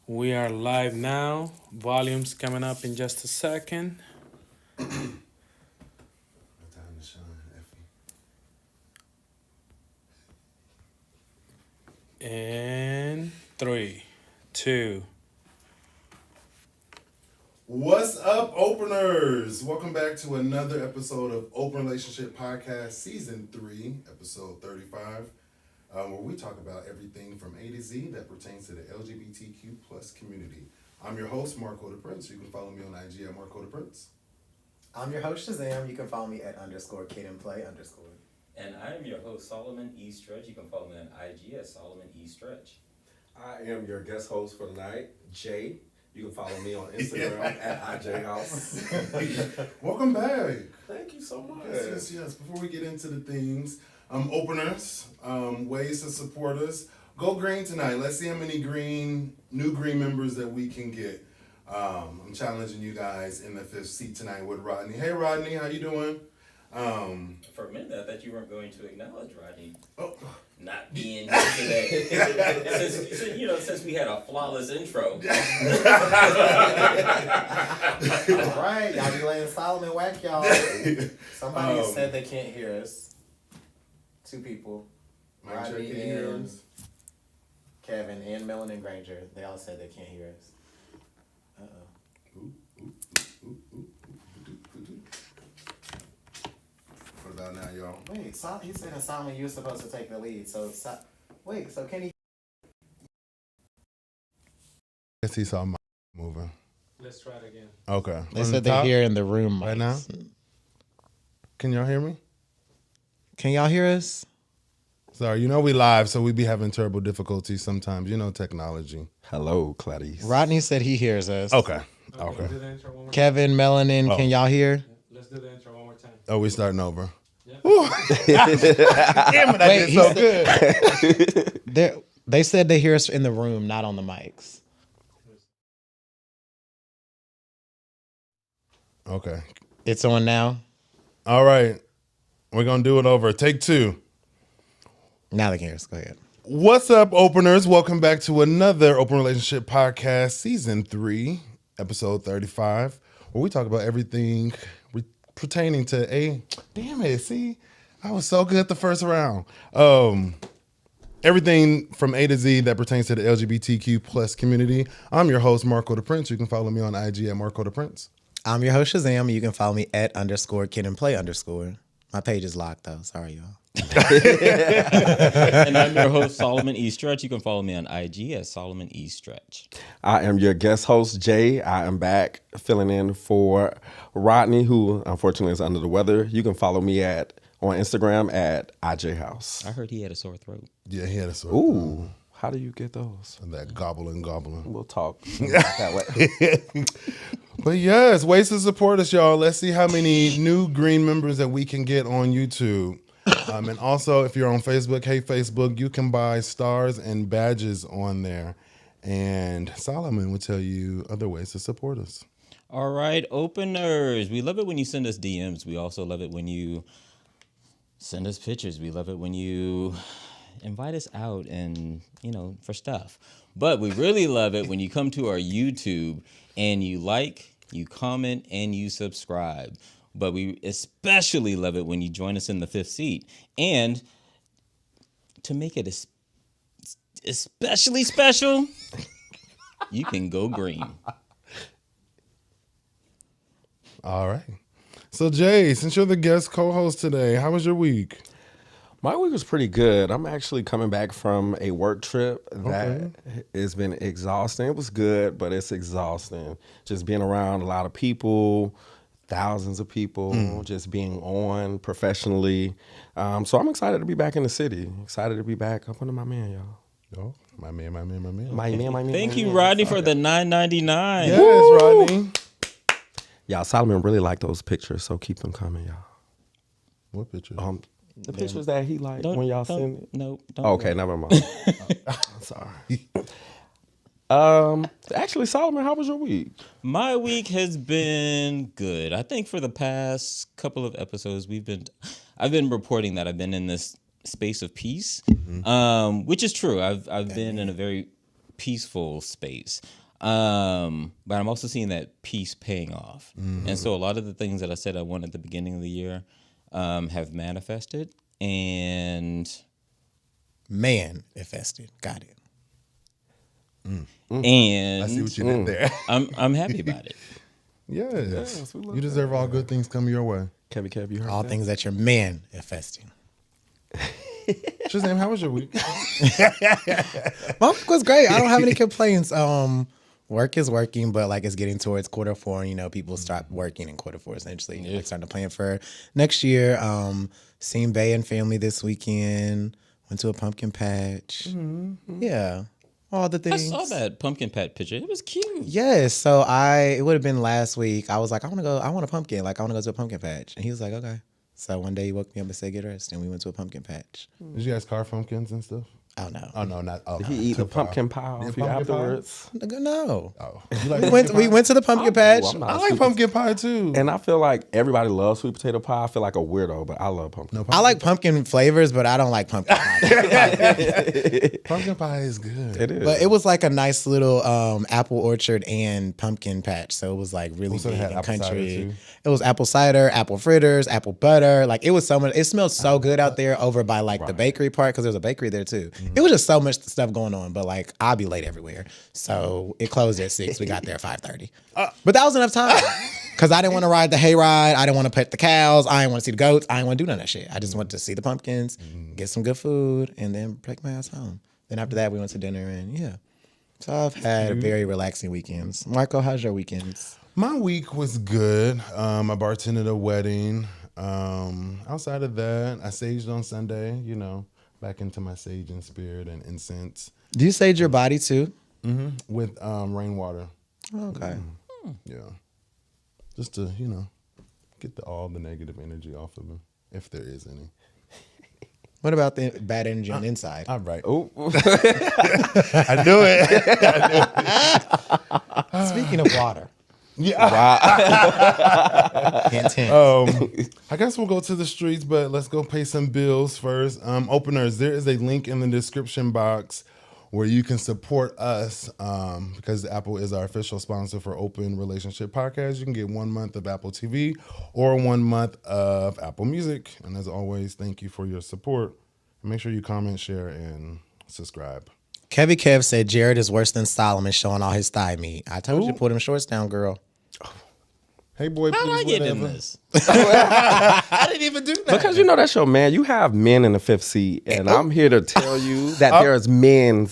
We are live now. Volume's coming up in just a second. What time to shine, Effie? And 3, 2. What's up, openers? Welcome back to another episode of Open Relationship Podcast, Season 3, Episode 35, where we talk about everything from A to Z that pertains to the LGBTQ plus community. I'm your host, Marco DePrence. You can follow me on IG at Marco DePrence. I'm your host, Shazam. You can follow me at _KidandPlay_. And I am your host, Solomon E. Stretch. You can follow me on IG at Solomon E. Stretch. I am your guest host for the night, Jay. You can follow me on Instagram at IJHouse. Welcome back. Thank you so much. Yes. Before we get into the things, openers, ways to support us. Go green tonight. Let's see how many new green members that we can get. I'm challenging you guys in the fifth seat tonight with Rodney. Hey, Rodney, how you doing? For a minute, I thought you weren't going to acknowledge Rodney not being Oh. here today. since we had a flawless intro. All right, y'all be letting Solomon whack y'all. Somebody said they can't hear us. 2 people. Mic check, Rodney can you hear and us? Kevin and Melanin Granger. They all said they can't hear us. What about now, y'all? Wait, he said in Solomon you were supposed to take the lead. So can he? I guess he saw my moving. Let's try it again. Okay. They On said the they're top? here in the room right now? Can y'all hear me? Can y'all hear us? Sorry, we live, so we be having terrible difficulties sometimes. Technology. Hello, Clarice. Rodney said he hears us. Okay. Let's do the intro one more time. Kevin, Melanin, Oh. Can y'all hear? Let's do the intro one more time. Oh, we starting over. Yeah. Damn it, I Wait, did so good. They said they hear us in the room, not on the mics. Okay. It's on now. All right. We're going to do it over. Take 2. Now they can hear us. Go ahead. What's up, openers? Welcome back to another Open Relationship Podcast, Season 3, Episode 35, where we talk about everything pertaining to Damn it, see? I was so good the first round. Everything from A to Z that pertains to the LGBTQ plus community. I'm your host, Marco DePrence. You can follow me on IG at Marco DePrence. I'm your host, Shazam. You can follow me at _KidandPlay_. My page is locked, though. Sorry, y'all. And I'm your host, Solomon E. Stretch. You can follow me on IG at Solomon E. Stretch. I am your guest host, Jay. I am back filling in for Rodney, who unfortunately is under the weather. You can follow me on Instagram at IJHouse. I heard he had a sore throat. Yeah, he had a sort Ooh, how do you get those? of that gobbling. We'll talk that way. But yes, ways to support us, y'all. Let's see how many new green members that we can get on YouTube. And also, if you're on Facebook, hey, Facebook, you can buy stars and badges on there. And Solomon will tell you other ways to support us. All right, openers. We love it when you send us DMs. We also love it when you send us pictures. We love it when you invite us out and, for stuff. But we really love it when you come to our YouTube and you like, you comment, and you subscribe. But we especially love it when you join us in the fifth seat. And to make it especially special, you can go green. All right. So, Jay, since you're the guest co-host today, how was your week? My week was pretty good. I'm actually coming back from a work trip that has been exhausting. It was good, but it's exhausting. Just being around a lot of people, thousands of people, just being on professionally. So I'm excited to be back in the city. Excited to be back up under my man, y'all. Oh, my man. My man. Thank you, Rodney, for the $9.99. Yes, Rodney. Y'all, Solomon really liked those pictures, so keep them coming, y'all. What picture? The pictures that he liked when y'all send it. No, don't. Okay, never mind. I'm sorry. Actually, Solomon, how was your week? My week has been good. I think for the past couple of episodes, I've been reporting that I've been in this space of peace, which is true. I've been in a very peaceful space. But I'm also seeing that peace paying off. And so a lot of the things that I said I wanted at the beginning of the year have manifested. And manifested. Got it. and I see what you did there. I'm happy about it. Yes. we love You deserve all good things come your way. Kevy, you heard All that? things that you're manifesting. Shazam, how was your week? My week was great. I don't have any complaints. Work is working, but like it's getting towards quarter four, and people stop working in quarter four essentially. Like starting to plan for next year. Seen Bay and family this weekend. Went to a pumpkin patch. Yeah. All the I things. saw that pumpkin patch picture. It was cute. Yes. So it would have been last week. I was like, I want a pumpkin. Like I want to go to a pumpkin patch. And he was like, okay. So one day he woke me up and said, get dressed. And we went to a pumpkin patch. Did you guys carve pumpkins and stuff? Oh no. Oh no, not. Oh, Did he eat the pumpkin pie off you pumpkin pie? afterwards? No. Oh, you like We pumpkin went to the pumpkin patch. I'm not pie? a I like sweet- pumpkin pie too. And I feel like everybody loves sweet potato pie. I feel like a weirdo, but I love pumpkin. No, I like pumpkin flavors, but I don't like pumpkin pie. pumpkin pie is good. It is. But it was like a nice little apple orchard and pumpkin patch. So it was like really so it big had and apple cider, country. too? It was apple cider, apple fritters, apple butter. Like it was so much. It smelled so good out there over by like the bakery part because there was a bakery there too. It was just so much stuff going on. But like I'll be late everywhere. So it closed at 6. We got there at 5:30. But that was enough time. Because I didn't want to ride the hayride. I didn't want to pet the cows. I didn't want to see the goats. I didn't want to do none of that shit. I just wanted to see the pumpkins, get some good food, and then take my ass home. Then after that, we went to dinner, and yeah. So I've had very relaxing weekends. Marco, how's your weekends? My week was good. I bartended a wedding. Outside of that, I saged on Sunday. Back into my saging spirit and incense Do you sage your body too? with rainwater. Okay. Yeah, just to get all the negative energy off of me, if there is any. What about the bad energy on the inside? All right. Oh, I knew it. Speaking of water. Hint, hint. I guess we'll go to the streets, but let's go pay some bills first. Openers, there is a link in the description box where you can support us because Apple is our official sponsor for Open Relationship Podcast. You can get 1 month of Apple TV or 1 month of Apple Music. And as always, thank you for your support. Make sure you comment, share, and subscribe. Kevy Kev said Jared is worse than Solomon showing all his thigh meat. I told you to put him shorts down, girl. Hey, boy, How please, did I get in whatever. this? I didn't even do that. because that's your man. You have men in the fifth seat, and I'm here to tell you that there's man.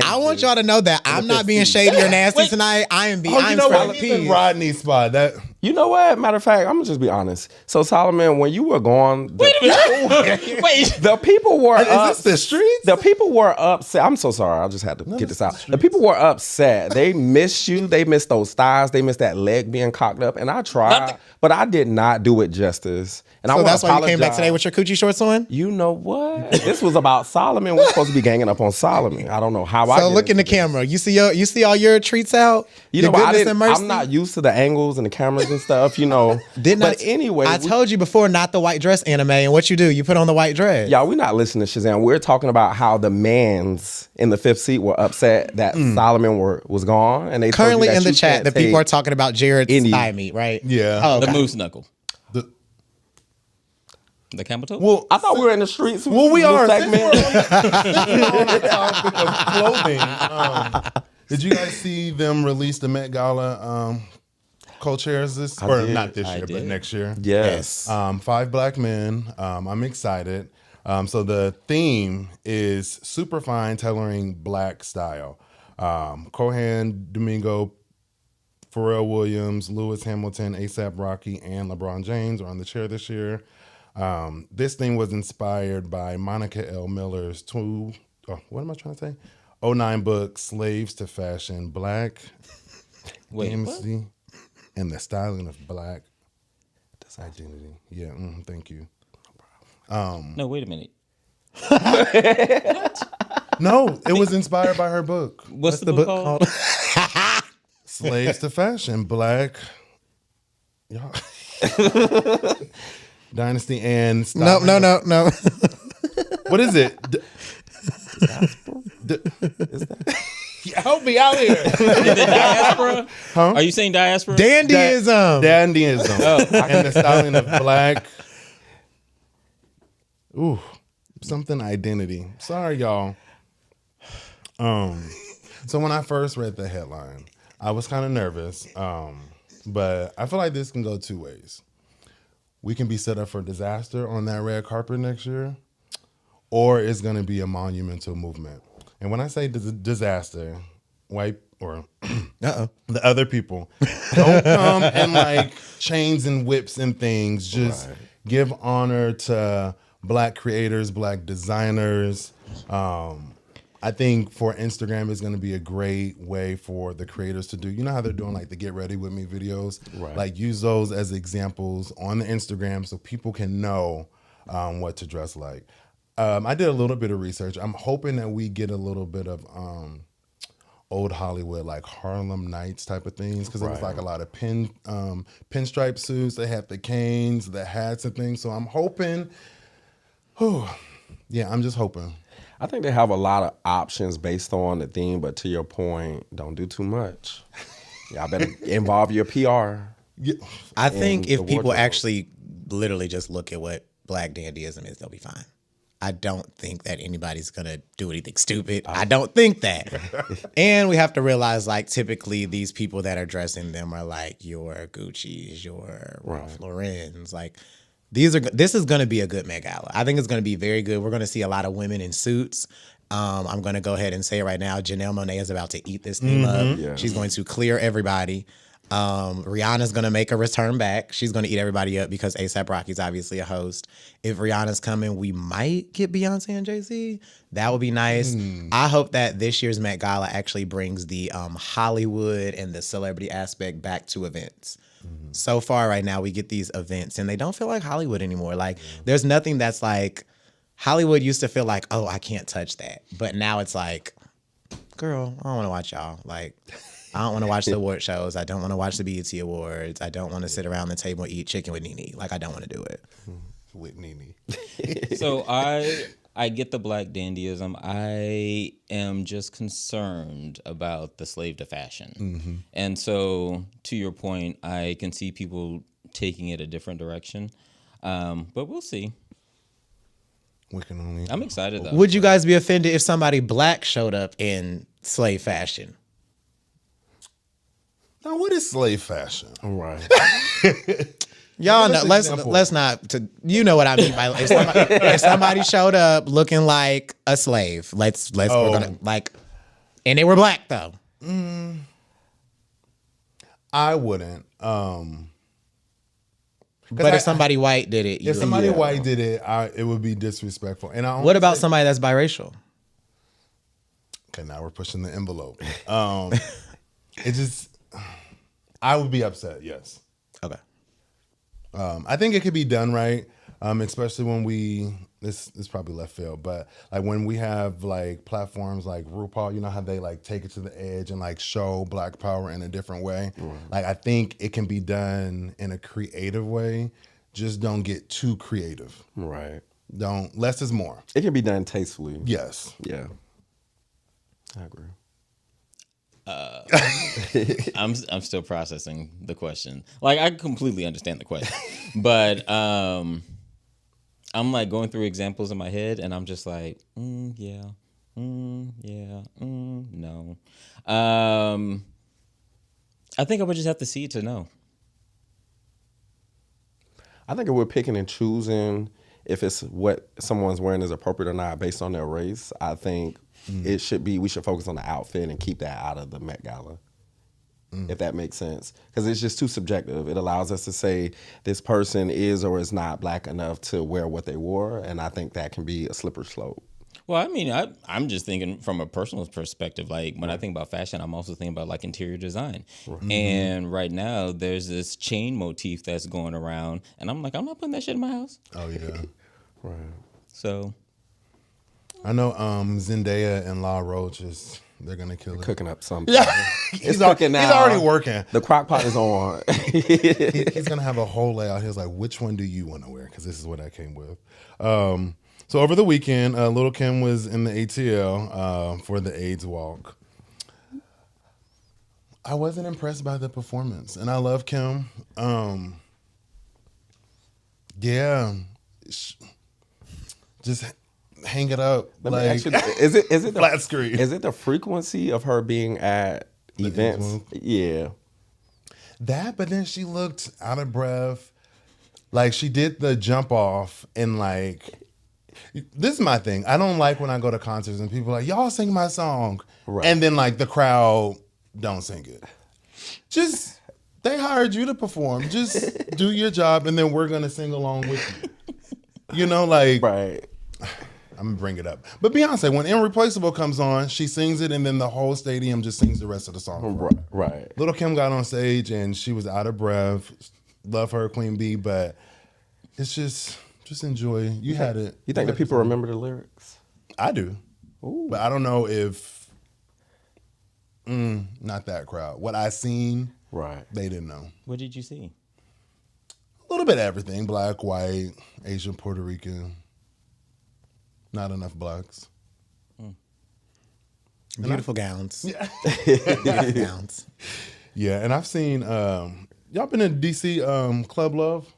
I want y'all to know that I'm not being shady or nasty tonight. I am being. Oh, I'm you know what? spilling Even peas. Rodney spot that. You know what? Matter of fact, I'm gonna just be honest. So Solomon, when you were gone, Wait. the people were Is this the streets? The people were upset. I'm so sorry. I just had to get this out. The people were upset. They missed you. They missed those thighs. They missed that leg being cocked up. And I tried, but I did not do it justice. And I So want that's to why you apologize. came back today with your coochie shorts on. You know what? This was about Solomon. We're supposed to be ganging up on Solomon. I don't know how I. So get look in the into this. camera. You see all your treats out. You Your know, goodness and mercy. I'm not used to the angles and the cameras and stuff. But anyway, I told you before, not the white dress anime. And what you do? You put on the white dress. y'all, we're not listening to Shazam. We're talking about how the mans in the fifth seat were upset that Solomon was gone, and they told you Currently that in the you chat, can't the people take are talking about Jared's any- thigh meat, right? Yeah. Oh, The okay. moose knuckle. The- The camel toe? well, I thought we were in the streets. Well, we This are. segment. On the topic of clothing, did you guys see them release the Met Gala co-chairs did. not this I year, but did. next year? Yes. 5 black men. I'm excited. So the theme is super fine tailoring black style. Cohan, Domingo, Pharrell Williams, Lewis Hamilton, ASAP Rocky, and LeBron James are on the chair this year. This thing was inspired by Monica L. Miller's what am I trying to say? 09 book, Slaves to Fashion, Black, Wait, what? MC, and the styling of black identity. Yeah, thank you. No, wait a minute. No, it was inspired by her book, What's the book called? Slaves to Fashion, Black. Y'all. Dynasty and No. What is it? Help me out here. Is it diaspora? Are you saying diaspora? Dandyism. Dandyism. And the styling of black. Ooh, something identity. Sorry, y'all. So when I first read the headline, I was kind of nervous. But I feel like this can go two ways. We can be set up for disaster on that red carpet next year, or it's going to be a monumental movement. And when I say disaster, white or the other people don't come in like chains and whips and things. Just give honor to black creators, black designers. I think for Instagram is going to be a great way for the creators to do, you know how they're doing like the get ready with me videos? Right. Like use those as examples on the Instagram so people can know what to dress like. I did a little bit of research. I'm hoping that we get a little bit of old Hollywood, like Harlem Nights type of things, because it was like a lot of pinstripe suits. They had the canes, the hats and things. So I'm hoping, I'm just hoping. I think they have a lot of options based on the theme, but to your point, don't do too much. Y'all better involve your PR. I think if people actually literally just look at what black dandyism is, they'll be fine. I don't think that anybody's going to do anything stupid. I don't think that. And we have to realize, like, typically these people that are dressing them are like your Gucci's, your Ralph Lauren's. Like, this is going to be a good Met Gala. I think it's going to be very good. We're going to see a lot of women in suits. I'm going to go ahead and say it right now. Janelle Monáe is about to eat this theme up. Yeah. She's going to clear everybody. Rihanna's going to make a return back. She's going to eat everybody up because A$AP Rocky's obviously a host. If Rihanna's coming, we might get Beyonce and Jay-Z. That would be nice. I hope that this year's Met Gala actually brings the Hollywood and the celebrity aspect back to events. So far right now, we get these events and they don't feel like Hollywood anymore. Like there's nothing that's like, Hollywood used to feel like, oh, I can't touch that. But now it's like, girl, I don't want to watch y'all. Like, I don't want to watch the award shows. I don't want to watch the BET Awards. I don't want to sit around the table and eat chicken with Nene. Like, I don't want to do it. With Nene. So I get the black dandyism. I am just concerned about the slave to fashion. And so, to your point, I can see people taking it a different direction. But we'll see. We can only. I'm excited, though. Would you guys be offended if somebody black showed up in slave fashion? Now, what is slave fashion? Right. Y'all know. Let's not. You know what I mean by if somebody showed up looking like a slave. We're gonna like, and they were black though. I wouldn't. But if somebody white did it, if somebody white did it, it would be disrespectful. And what about somebody that's biracial? Okay, now we're pushing the envelope. It just. I would be upset, yes. Okay. I think it could be done right, especially when this is probably left field, but like when we have like platforms like RuPaul, you know how they like take it to the edge and like show black power in a different way. Like I think it can be done in a creative way. Just don't get too creative. Right. Less is more. It can be done tastefully. Yes. Yeah. I agree. I'm still processing the question. Like I completely understand the question, but I'm like going through examples in my head, and I'm just like, no. I think I would just have to see to know. I think if we're picking and choosing if it's what someone's wearing is appropriate or not based on their race, I think we should focus on the outfit and keep that out of the Met Gala, if that makes sense. Because it's just too subjective. It allows us to say this person is or is not black enough to wear what they wore, and I think that can be a slippery slope. Well, I mean, I'm just thinking from a personal perspective. Like when I think about fashion, I'm also thinking about like interior design. And right now, there's this chain motif that's going around, and I'm like, I'm not putting that shit in my house. Oh yeah, Right. So I know Zendaya and La Roach they're gonna kill it. Cooking up something. Yeah, It's cooking now. He's already working. The crock pot is on. He's gonna have a whole layout. He was like, "Which one do you want to wear?" Because this is what I came with. So over the weekend, Little Kim was in the ATL for the AIDS walk. I wasn't impressed by the performance, and I love Kim. Yeah, just hang it up. Let me like, ask you, is it the flat screen. Is it the frequency of her being at events? move? Yeah. That, but then she looked out of breath. Like she did the jump off and like, this is my thing. I don't like when I go to concerts and people are like, y'all sing my song. Right. And then like the crowd don't sing it. Just, they hired you to perform. Just do your job and then we're going to sing along with you. You know, like, Right. I'm going to bring it up. But Beyonce, when Irreplaceable comes on, she sings it and then the whole stadium just sings the rest of the song. Right. Little Kim got on stage and she was out of breath. Love her, Queen Bee, but it's just enjoy. You had it. You think that people remember the lyrics? I do. Ooh. But I don't know if, not that crowd. What I seen, Right. they didn't know. What did you see? A little bit of everything. Black, white, Asian, Puerto Rican. Not enough blacks. Beautiful gowns. Yeah. Beautiful gowns. Yeah, and I've seen, y'all been in DC Club Love?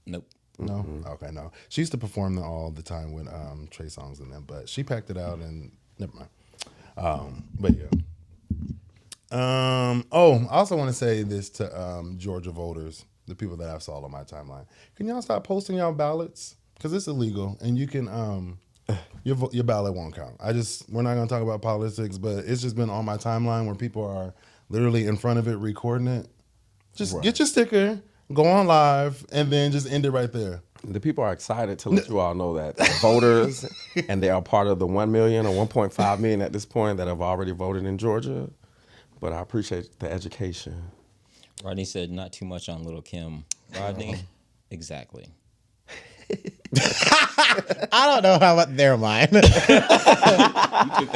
Nope. No? Okay, no. She used to perform all the time with Trey Songz in them, but she packed it out and never mind. But yeah. I also want to say this to Georgia voters, the people that I've saw on my timeline. Can y'all stop posting y'all ballots? Because it's illegal and you can, your ballot won't count. We're not going to talk about politics, but it's just been on my timeline where people are literally in front of it recording it. Just get your sticker, go on live, and then just end it right there. The people are excited to let you all know that they're voters and they are part of the 1 million or 1.5 million at this point that have already voted in Georgia. But I appreciate the education. Rodney said not too much on Little Kim. Rodney, exactly. I don't know how never mind.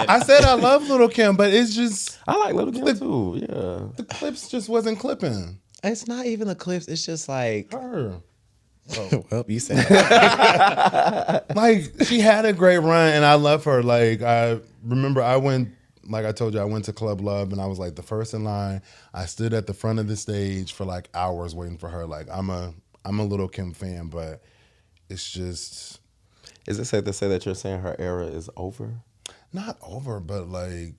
I said I love Little Kim, but it's just I like Little Kim too, yeah. the clips just wasn't clipping. It's not even the clips. It's just like, Her. well, you said it. Like, she had a great run, and I love her. Like, I remember I went to Club Love, and I was like the first in line. I stood at the front of the stage for like hours waiting for her. Like, I'm a Little Kim fan, but it's just... Is it safe to say that you're saying her era is over? Not over, but like...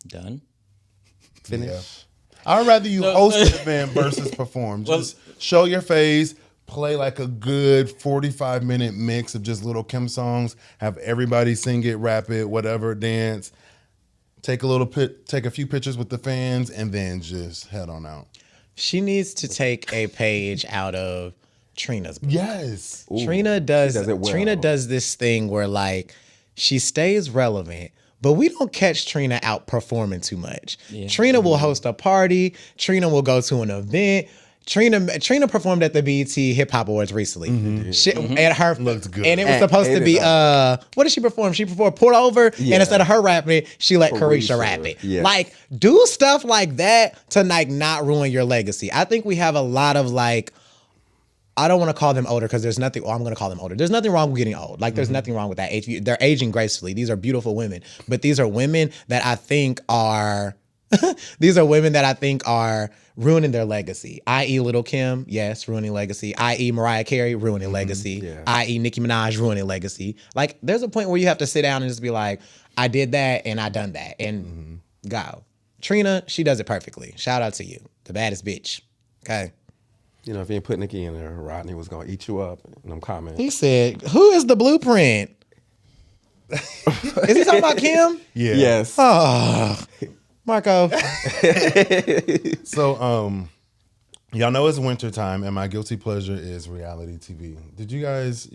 Done? Finish? Yeah. I'd rather you host an event versus perform. Just show your face, play like a good 45-minute mix of just Little Kim songs, have everybody sing it, rap it, whatever, dance, take a few pictures with the fans, and then just head on out. She needs to take a page out of Trina's book. Yes. Ooh, Trina does it well. Trina does this thing where like she stays relevant, but we don't catch Trina out performing too much. Yeah. Trina will host a party. Trina will go to an event. Trina performed at the BET Hip Hop Awards recently. And her Looked good. And it was supposed to be what did she perform? She performed Pour Over, Yeah. and instead of her rapping it, she let Carisha rap it. Yeah. Like, do stuff like that to like not ruin your legacy. I think we have a lot of like, I don't want to call them older because there's nothing. I'm going to call them older. There's nothing wrong with getting old. Like, there's nothing wrong with that age. They're aging gracefully. These are beautiful women, but these are women that I think are. These are women that I think are ruining their legacy. I.e. Little Kim, yes, ruining legacy. I.e. Mariah Carey, ruining legacy. yeah. I.e. Nicki Minaj, ruining legacy. Like, there's a point where you have to sit down and just be like, I did that and I done that and go. Trina, she does it perfectly. Shout out to you, the baddest bitch. Okay. You know, if you ain't put Nikki in there, Rodney was gonna eat you up in them comments. He said, "Who is the blueprint?" Is he talking about Kim? Yeah. Yes. Oh, Marco. So, y'all know it's winter time, and my guilty pleasure is reality TV. Did you guys?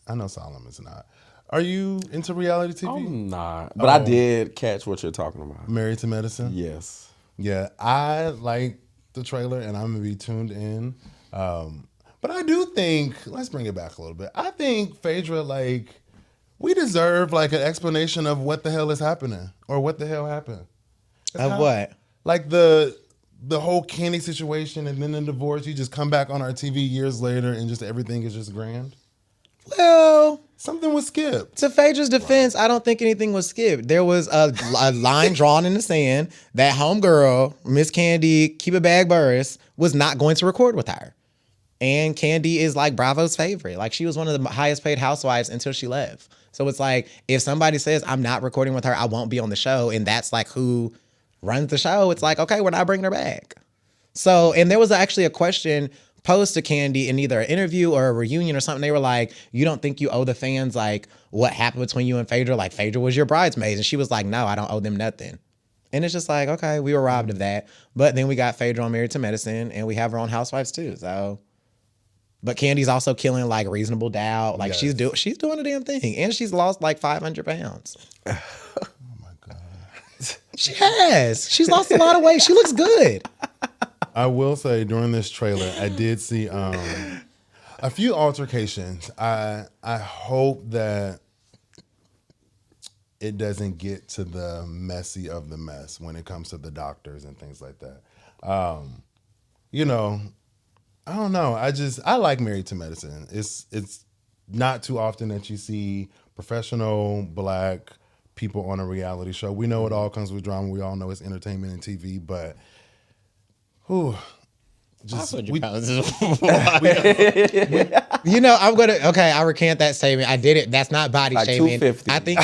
I know Solomon's not. Are you into reality TV? I'm not. But I did catch what you're talking about. Married to Medicine? Yes. Yeah, I like the trailer, and I'm gonna be tuned in. But I do think, let's bring it back a little bit. I think Phaedra, like, we deserve like an explanation of what the hell is happening or what the hell happened. Of what? Like the whole Kenny situation and then the divorce. You just come back on our TV years later and just everything is just grand. Well, Something was skipped. To Phaedra's defense, I don't think anything was skipped. There was a line drawn in the sand that homegirl, Miss Candy, Keep It Bag Burris, was not going to record with her. And Candy is like Bravo's favorite. Like, she was one of the highest paid housewives until she left. So it's like, if somebody says, I'm not recording with her, I won't be on the show, and that's like who runs the show, it's like, okay, we're not bringing her back. So, and there was actually a question posed to Candy in either an interview or a reunion or something. They were like, you don't think you owe the fans like what happened between you and Phaedra? Like, Phaedra was your bridesmaid. And she was like, no, I don't owe them nothing. And it's just like, okay, we were robbed of that. But then we got Phaedra on Married to Medicine, and we have her on Housewives too. So, but Candy's also killing like Reasonable Doubt. Like, she's doing a damn thing. And she's lost like 500 pounds. Oh my God. She has. She's lost a lot of weight. She looks good. I will say during this trailer, I did see a few altercations. I hope that it doesn't get to the messy of the mess when it comes to the doctors and things like that. You know, I don't know. I like Married to Medicine. It's not too often that you see professional Black people on a reality show. We know it all comes with drama. We all know it's entertainment and TV, but whew, just 500 pounds is You know, I recant that statement. I did it. That's not body Like shaming. 250.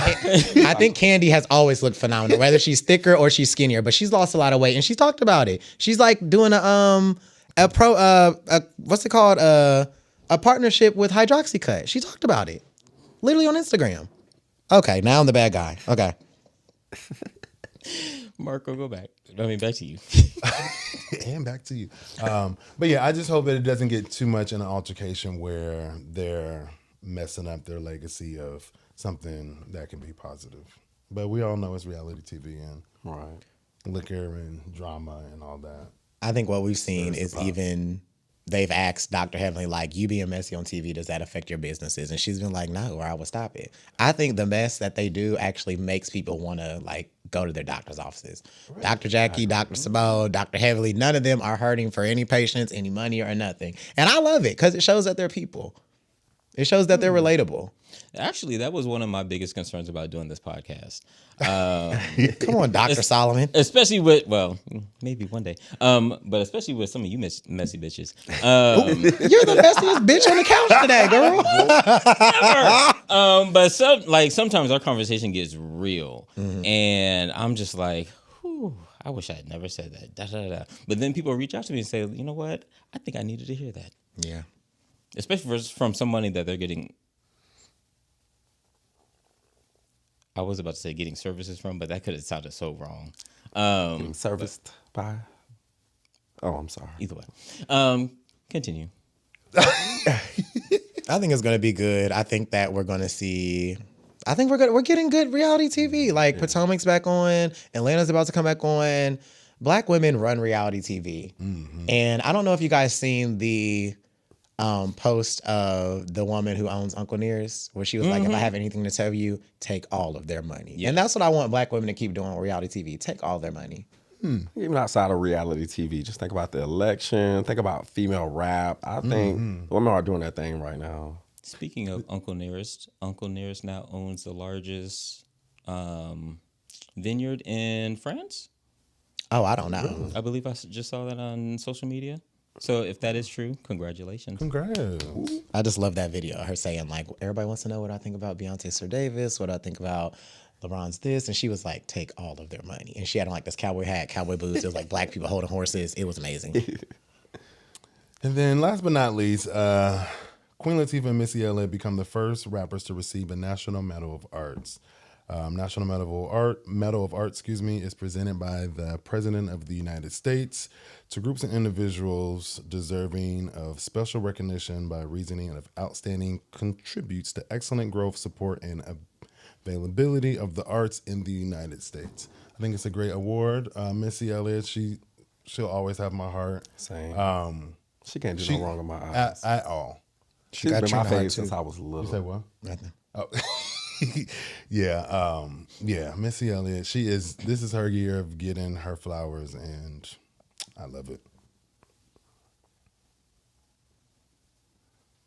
I think Candy has always looked phenomenal, whether she's thicker or she's skinnier, but she's lost a lot of weight, and she's talked about it. She's like doing what's it called? A partnership with Hydroxycut. She talked about it. Literally on Instagram. Okay, now I'm the bad guy. Okay. Marco, go back. I mean, back to you. And back to you. But yeah, I just hope that it doesn't get too much in an altercation where they're messing up their legacy of something that can be positive. But we all know it's reality TV and liquor and drama and all that. I think what we've seen is even they've asked Dr. Heavenly, like, you being messy on TV, does that affect your businesses? And she's been like, no, or I would stop it. I think the mess that they do actually makes people want to, like, go to their doctor's offices. Right. Dr. Jackie, Dr. Simone, Dr. Heavenly, none of them are hurting for any patients, any money, or nothing. And I love it because it shows that they're people. It shows that they're relatable. Actually, that was one of my biggest concerns about doing this podcast. Come on, Dr. Solomon. Especially with, well, maybe one day. But especially with some of you messy bitches. You're the messiest bitch on the couch today, girl. But sometimes our conversation gets real. Mm-hmm. And I'm just like, whew, I wish I had never said that. Da, da, da. But then people reach out to me and say, you know what? I think I needed to hear that. Yeah. Especially from somebody that they're getting. I was about to say getting services from, but that could have sounded so wrong. Getting serviced by. Oh, I'm sorry. Either way. Continue. I think it's going to be good. I think that we're going to see. I think we're getting good reality TV. Like Potomac's back on. Atlanta's about to come back on. Black women run reality TV. Mm-hmm. And I don't know if you guys seen the post of the woman who owns Uncle Nearest, where she was like, if I have anything to tell you, take all of their money. Yeah. And that's what I want Black women to keep doing on reality TV. Take all their money. Even outside of reality TV, just think about the election, think about female rap. I think women are doing that thing right now. Speaking of Uncle Nearest now owns the largest vineyard in France. Oh, I don't know. I believe I just saw that on social media. So if that is true, congratulations. Congrats. I just love that video. Her saying, like, everybody wants to know what I think about Beyonce Sir Davis, what I think about LeBron's this. And she was like, take all of their money. And she had on like this cowboy hat, cowboy boots. It was like Black people holding horses. It was amazing. And then last but not least, Queen Latifah and Missy Elliott become the first rappers to receive a National Medal of Arts. National Medal of Art, is presented by the President of the United States to groups and individuals deserving of special recognition by reasoning of outstanding contributes to excellent growth, support, and availability of the arts in the United States. I think it's a great award. Missy Elliott, she'll always have my heart. Same. She can't do no wrong in my eyes at all. She's been my favorite since I was little. You say what? Nothing. Oh. Yeah, Missy Elliott, this is her year of getting her flowers, and I love it.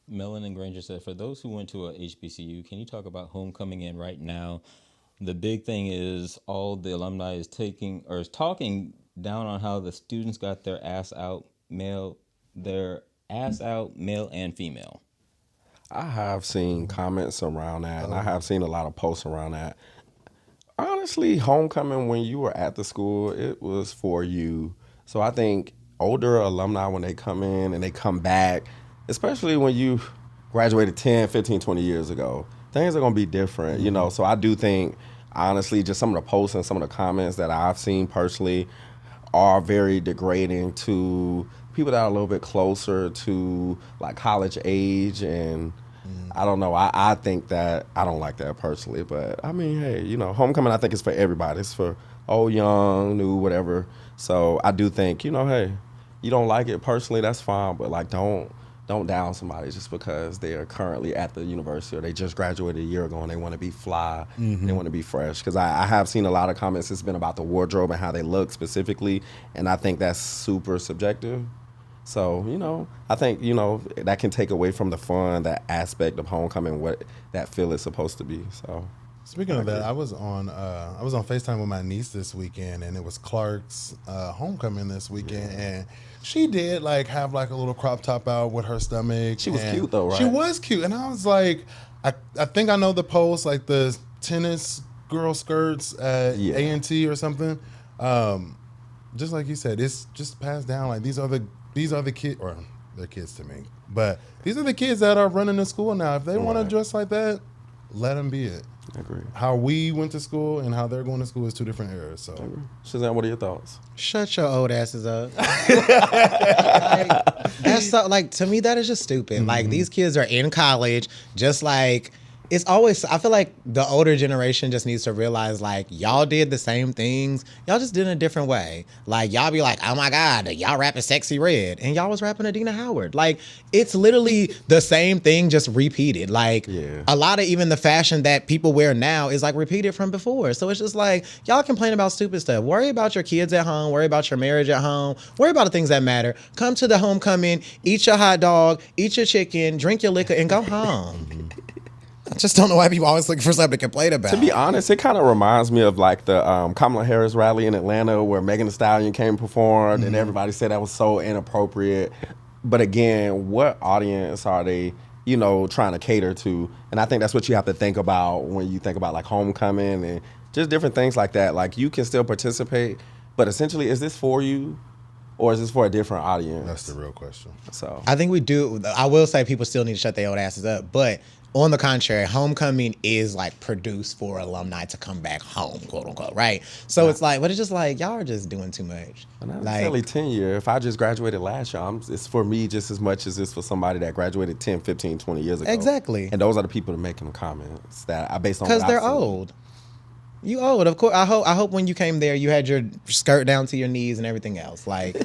Melon and Granger said, for those who went to a HBCU, can you talk about homecoming in right now? The big thing is all the alumni is talking down on how the students got their ass out, male and female. I have seen comments around that, and I have seen a lot of posts around that. Honestly, homecoming when you were at the school, it was for you. So I think older alumni, when they come in and they come back, especially when you graduated 10, 15, 20 years ago, things are going to be different, you know. So I do think, honestly, just some of the posts and some of the comments that I've seen personally are very degrading to people that are a little bit closer to like college age. And I don't know, I think that I don't like that personally, but I mean, hey, you know, homecoming I think is for everybody. It's for old, young, new, whatever. So I do think, you know, hey, you don't like it personally, that's fine, but like don't down somebody just because they are currently at the university or they just graduated a year ago and they want to be fly, they want to be fresh. Because I have seen a lot of comments, it's been about the wardrobe and how they look specifically, and I think that's super subjective. So, you know, I think, you know, that can take away from the fun, that aspect of homecoming, what that feel is supposed to be. So, Speaking of that, I was on FaceTime with my niece this weekend, and it was Clark's homecoming this weekend, and she did like have like a little crop top out with her stomach. She was and cute though, right? She was cute, and I was like, I think I know the post, like the tennis girl skirts at A&T or something. Just like you said, it's just passed down. Like these are the kids, or they're kids to me, but these are the kids that are running the school now. If they want to dress like that, let them be it. I agree. How we went to school and how they're going to school is two different eras. So, Shazam, what are your thoughts? Shut your old asses up. That's so, like, to me, that is just stupid. Like, these kids are in college, just like, it's always, I feel like the older generation just needs to realize, like, y'all did the same things. Y'all just did it in a different way. Like, y'all be like, oh my God, y'all rapping Sexy Red. And y'all was rapping Adina Howard. Like, it's literally the same thing, just repeated. Like, a lot of even the fashion that people wear now is, like, repeated from before. So it's just like, y'all complain about stupid stuff. Worry about your kids at home. Worry about your marriage at home. Worry about the things that matter. Come to the homecoming, eat your hot dog, eat your chicken, drink your liquor, and go home. I just don't know why people always looking for something to complain about. To be honest, it kind of reminds me of like the Kamala Harris rally in Atlanta where Megan Thee Stallion came and performed, and everybody said that was so inappropriate. But again, what audience are they, you know, trying to cater to? And I think that's what you have to think about when you think about like homecoming and just different things like that. Like you can still participate, but essentially, is this for you? Or is this for a different audience? that's the real question. So I think we do. I will say people still need to shut their old asses up. But on the contrary, homecoming is like produced for alumni to come back home, quote unquote, right? So it's like, but it's just like, y'all are just doing too much. not Like, necessarily tenure. If I just graduated last year, it's for me just as much as it's for somebody that graduated 10, 15, 20 years ago. Exactly. And those are the people that are making the comments that I based on because what they're I've seen. old. You old, of course. I hope when you came there, you had your skirt down to your knees and everything else. Like,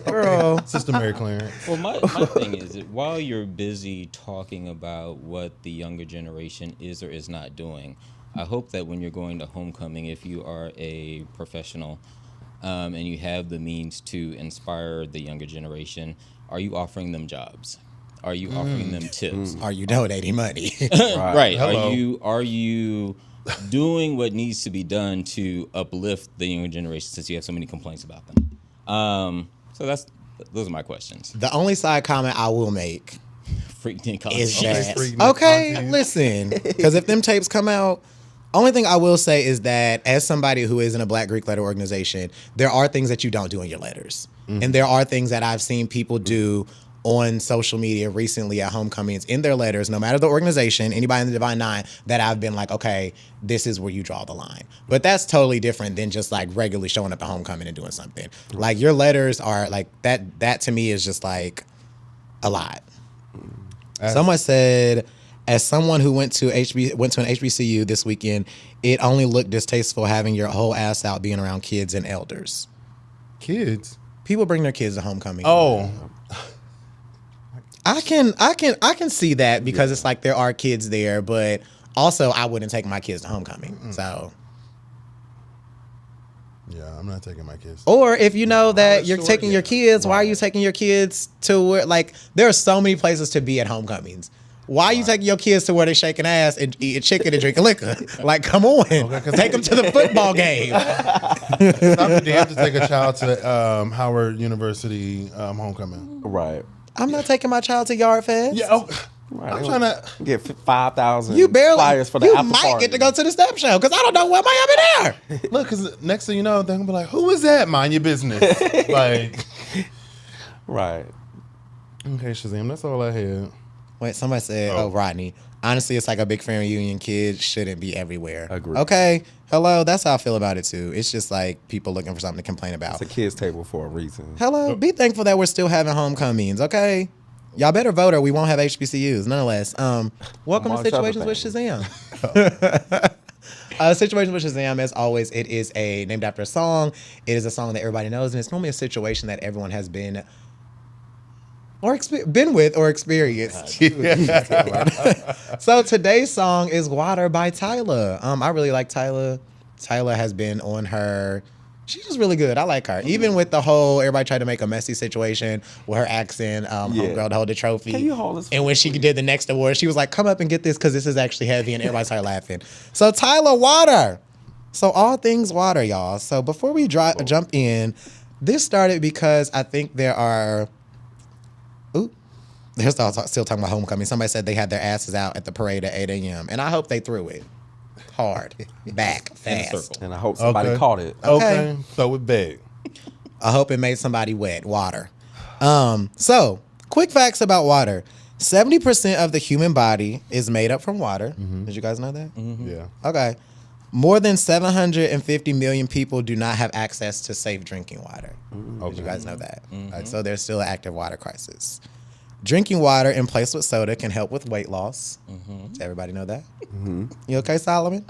girl. Sister Mary Clarence. Well, my thing is that while you're busy talking about what the younger generation is or is not doing, I hope that when you're going to homecoming, if you are a professional and you have the means to inspire the younger generation, are you offering them jobs? Are you offering them tips? Are you donating money? Right. Hello. Are you doing what needs to be done to uplift the younger generation since you have so many complaints about them? So those are my questions. The only side comment I will make Freaking is Okay, that, freak okay, content. listen, because if them tapes come out, only thing I will say is that as somebody who is in a Black Greek letter organization, there are things that you don't do in your letters. And there are things that I've seen people do on social media recently at homecomings in their letters, no matter the organization, anybody in the Divine Nine, that I've been like, okay, this is where you draw the line. But that's totally different than just like regularly showing up at homecoming and doing something. Like your letters are like that to me is just like a lot. Someone said, as someone who went to an HBCU this weekend, it only looked distasteful having your whole ass out being around kids and elders. Kids. People bring their kids to homecoming. Oh, I can see that because it's like there are kids there, but also I wouldn't take my kids to homecoming. So Yeah, I'm not taking my kids. Or if you know that you're sure, taking your yeah. kids, why are you taking your kids to where, like, there are so many places to be at homecomings. Why are you taking your kids to where they're shaking ass and eating chicken and drinking liquor? Like, come on. Take them to the football game. They have to take a child to Howard University homecoming. Right. I'm not taking my child to Yard Fest. Yeah, Right. I'm trying to. Get 5,000 You barely, flyers for the you after might party. get to go to the step show because I don't know why Miami there. Look, because next thing you know, they're gonna be like, "Who is that? Mind your business." Like, Right. okay, Shazam, that's all I had. Wait, somebody said, oh, Rodney. Honestly, it's like a big family reunion. Kids shouldn't be everywhere. Agree. Okay. Hello. That's how I feel about it, too. It's just like people looking for something to complain about. It's a kids' table for a reason. Hello. Be thankful that we're still having homecomings, okay? Y'all better vote or we won't have HBCUs, nonetheless. Welcome to Amongst Situations other with things. Shazam. Situations with Shazam, as always, it is named after a song. It is a song that everybody knows, and it's normally a situation that everyone has been with or experienced. So today's song is Water by Tyla. I really like Tyla. Tyla has been on her. She's just really good. I like her. Even with the whole, everybody tried to make a messy situation with her accent, homegirl to hold the trophy. Can you hold this? And when she did the next award, she was like, come up and get this because this is actually heavy. And everybody started laughing. So Tyla, Water. So all things water, y'all. So before we jump in, this started because I think there are... They're still talking about homecoming. Somebody said they had their asses out at the parade at 8 a.m. And I hope they threw it hard, back, fast. And I hope somebody caught it. Okay, throw it back. I hope it made somebody wet. Water. So, quick facts about water. 70% of the human body is made up from water. Did you guys know that? Yeah. Okay. More than 750 million people do not have access to safe drinking water. Did you guys know that? So there's still an active water crisis. Drinking water in place with soda can help with weight loss. Does everybody know that? You okay, Solomon?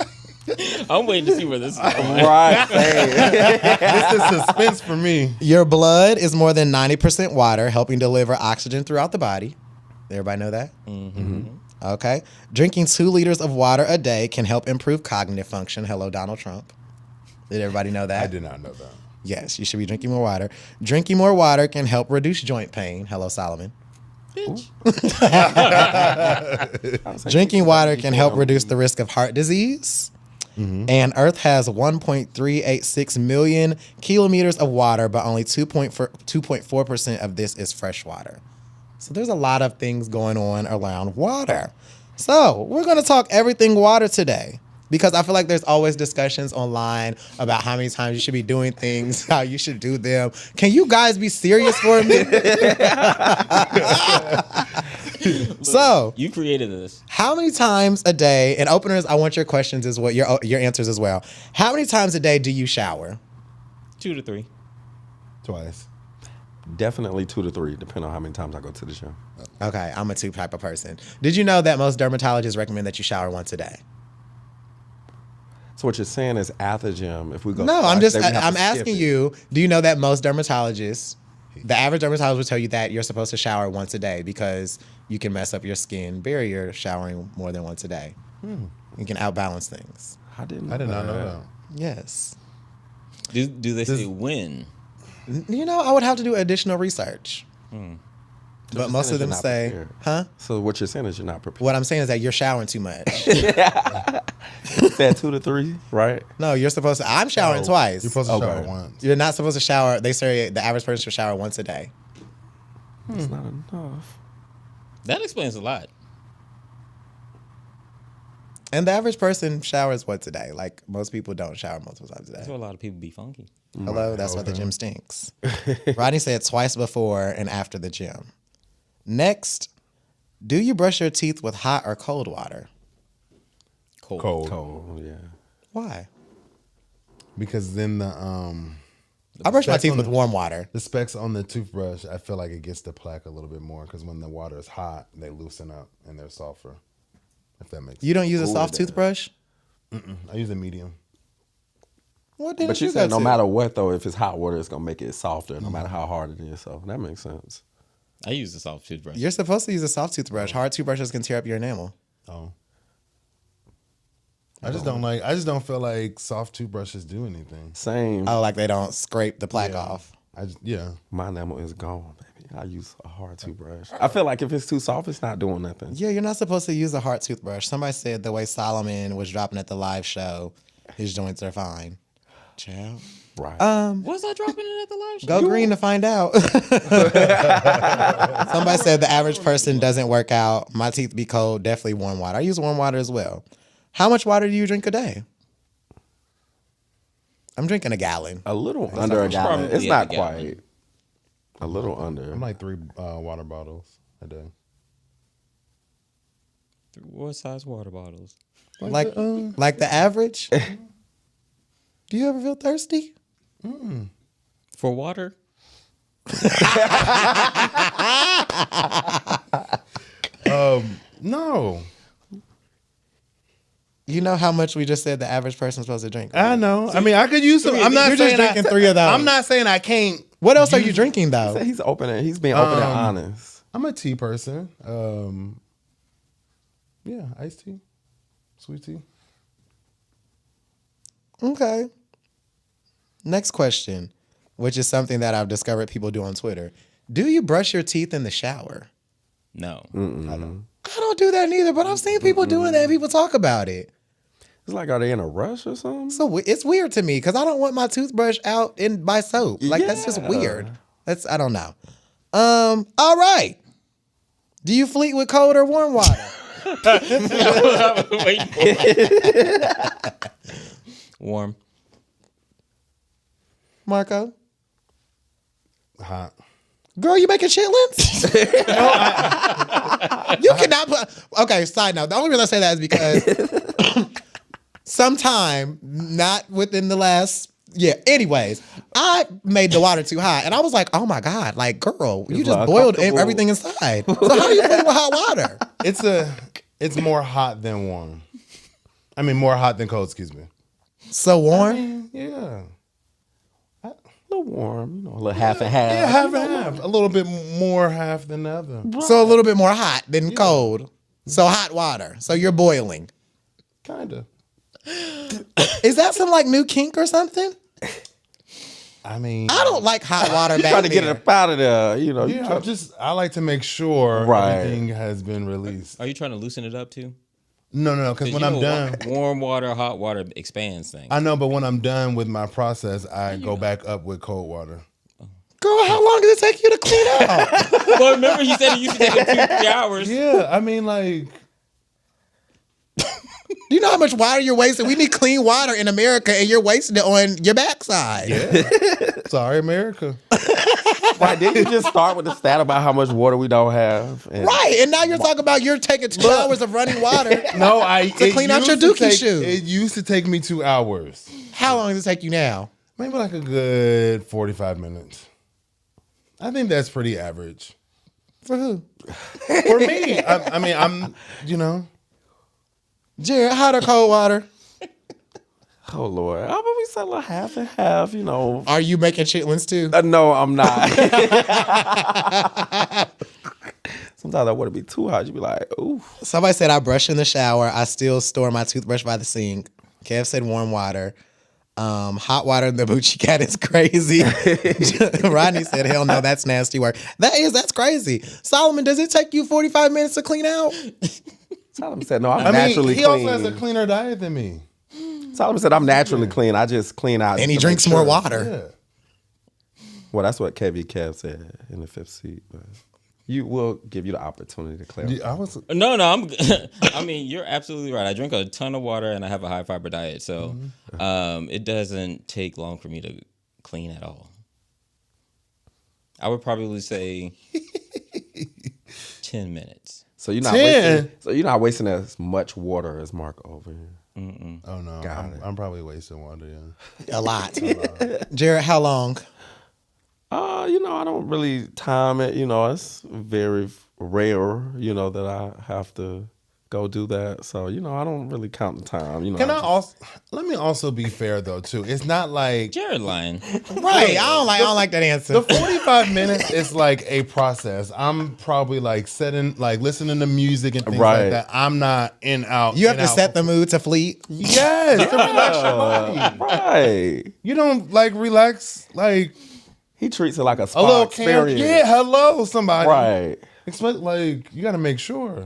I'm waiting to see where this is going. Right. This is suspense for me. Your blood is more than 90% water, helping deliver oxygen throughout the body. Everybody know that? Okay. Drinking 2 liters of water a day can help improve cognitive function. Hello, Donald Trump. Did everybody know that? I did not know that. Yes, you should be drinking more water. Drinking more water can help reduce joint pain. Hello, Solomon. Drinking water can help reduce the risk of heart disease. And Earth has 1.386 million kilometers of water, but only 2.4% of this is fresh water. So there's a lot of things going on around water. So we're going to talk everything water today, because I feel like there's always discussions online about how many times you should be doing things, how you should do them. Can you guys be serious for a minute? So You created this. how many times a day, and openers, I want your questions as well, your answers as well. How many times a day do you shower? 2 to 3. Twice. Definitely 2 to 3, depending on how many times I go to the gym. Okay, I'm a 2 type of person. Did you know that most dermatologists recommend that you shower once a day? So what you're saying is at the gym, if we go... No, twice, then we have I'm to skip asking it. you, do you know that most dermatologists, the average dermatologist will tell you that you're supposed to shower once a day because you can mess up your skin barrier showering more than once a day. You can outbalance things. I did I did not know that. Yes. Do they say when? You know, I would have to do additional research. But you're most saying of them is you're not say, prepared. huh? So what you're saying is you're not prepared. What I'm saying is that you're showering too much. That 2 to 3, right? No, you're supposed to. I'm showering twice. You're supposed to shower Okay. once. You're not supposed to shower. They say the average person should shower once a day. It's not enough. That explains a lot. And the average person showers once a day. Like, most people don't shower multiple times a That's day. why a lot of people be funky. Hello, that's why the gym stinks. Rodney said twice before and after the gym. Next, do you brush your teeth with hot or cold water? Cold. Cold, yeah. Why? Because then I brush my Specks teeth on with the- warm water. the specks on the toothbrush, I feel like it gets the plaque a little bit more because when the water is hot, they loosen up and they're softer. If that makes You don't use a Ooh, soft that- toothbrush? sense. I use a medium. What did But you you said go no to? matter what, though, if it's hot water, it's going to make it softer, no matter how hard it is. So that makes sense. I use the soft toothbrush. You're supposed to use a soft toothbrush. Hard toothbrushes can tear up your enamel. Oh. I just don't feel like soft toothbrushes do anything. Same. Oh, like they don't scrape the plaque off. My enamel is gone, baby. I use a hard toothbrush. I feel like if it's too soft, it's not doing nothing. Yeah, you're not supposed to use a hard toothbrush. Somebody said the way Solomon was dropping at the live show, his joints are fine. Child. Right. Was I dropping it at the live show? Go green to find out. Somebody said the average person doesn't work out. My teeth be cold. Definitely warm water. I use warm water as well. How much water do you drink a day? I'm drinking a gallon. A little under a gallon. probably It's a not gallon. quite. A little under. I'm like 3 water bottles a day. What size water bottles? Like the average? Do you ever feel thirsty? For water? No. You know how much we just said the average person's supposed to drink? I know. I mean, I could use some. I'm not You're just saying drinking 3 of those. I'm not saying I can't. What else are you drinking though? He's open. He's being open and honest. I'm a tea person. Yeah, iced tea, sweet tea. Okay. Next question, which is something that I've discovered people do on Twitter. Do you brush your teeth in the shower? No. I don't do that neither, but I've seen people doing that and people talk about it. It's like, are they in a rush or something? So it's weird to me because I don't want my toothbrush out in by soap. Like that's just weird. I don't know. All right. Do you fleet with cold or warm water? Wait. Warm. Marco? Hot. Girl, you making chitlins? You cannot put. Okay, side note. The only reason I say that is because sometime, not within the last. Yeah, anyways, I made the water too hot. And I was like, oh my God, like, girl, you just like boiled uncomfortable. everything inside. So how are you putting with hot water? It's more hot than warm. I mean, more hot than cold. Excuse me. So warm? Yeah. A little warm, a little half and half. Yeah, half and half. A little bit more half than the other. So a little bit more hot than cold. So hot water. So you're boiling. Kinda. Is that some like new kink or something? I mean, I don't like hot water back Trying to get there. it up out of there, yeah, I like to make sure Right. everything has been released. Are you trying to loosen it up too? No, because when I'm done, warm water, hot water expands things. I know, but when I'm done with my process, I go back up with cold water. Girl, how long does it take you to clean up? Well, remember he said it used to take him 2-3 hours. Yeah, I mean, like, Do you know how much water you're wasting? We need clean water in America, and you're wasting it on your backside. sorry, America. Right, didn't you just start with the stat about how much water we don't have? And Right, and now you're talking about you're taking 2 hours of running water. No, To clean out your dookie shoes. It used to take me 2 hours. How long does it take you now? Maybe like a good 45 minutes. I think that's pretty average. For who? For me, I mean, I'm, Jared, hot or cold water? oh Lord, I we said a little half and half. Are you making chitlins too? No, I'm not. Sometimes I want to be too hot. You be like, ooh. Somebody said I brush in the shower. I still store my toothbrush by the sink. Kev said warm water. Hot water in the Bucci cat is crazy. Rodney said, hell no, that's nasty work. That's crazy. Solomon, does it take you 45 minutes to clean out? Solomon said, no, I'm I mean, naturally he clean. also has a cleaner diet than me. Solomon said, I'm naturally clean. I just clean out. And he to drinks make more sure. water. Yeah. Well, that's what Kev said in the 5th seat. But you will give you the opportunity to clarify. I was. No, I mean, you're absolutely right. I drink a ton of water and I have a high fiber diet, so it doesn't take long for me to clean at all. I would probably say 10 minutes. So you're not 10? wasting. So you're not wasting as much water as Mark over here. Oh no, I'm probably wasting water. Yeah. A lot. Jared, how long? I don't really time it. It's very rare, that I have to go do that. So, I don't really count the time. Can I also let me also be fair though too? It's not like Jared lying. Right. I don't like that answer. the 45 minutes is like a process. I'm probably like listening to music and things Right. like that. I'm not in out. You have in to out. set the mood to fleet. Yes, to relax your body. Right. You don't like relax like He treats it like a a spa little camp. experience. Yeah, hello somebody. Right. Expect like you got to make sure.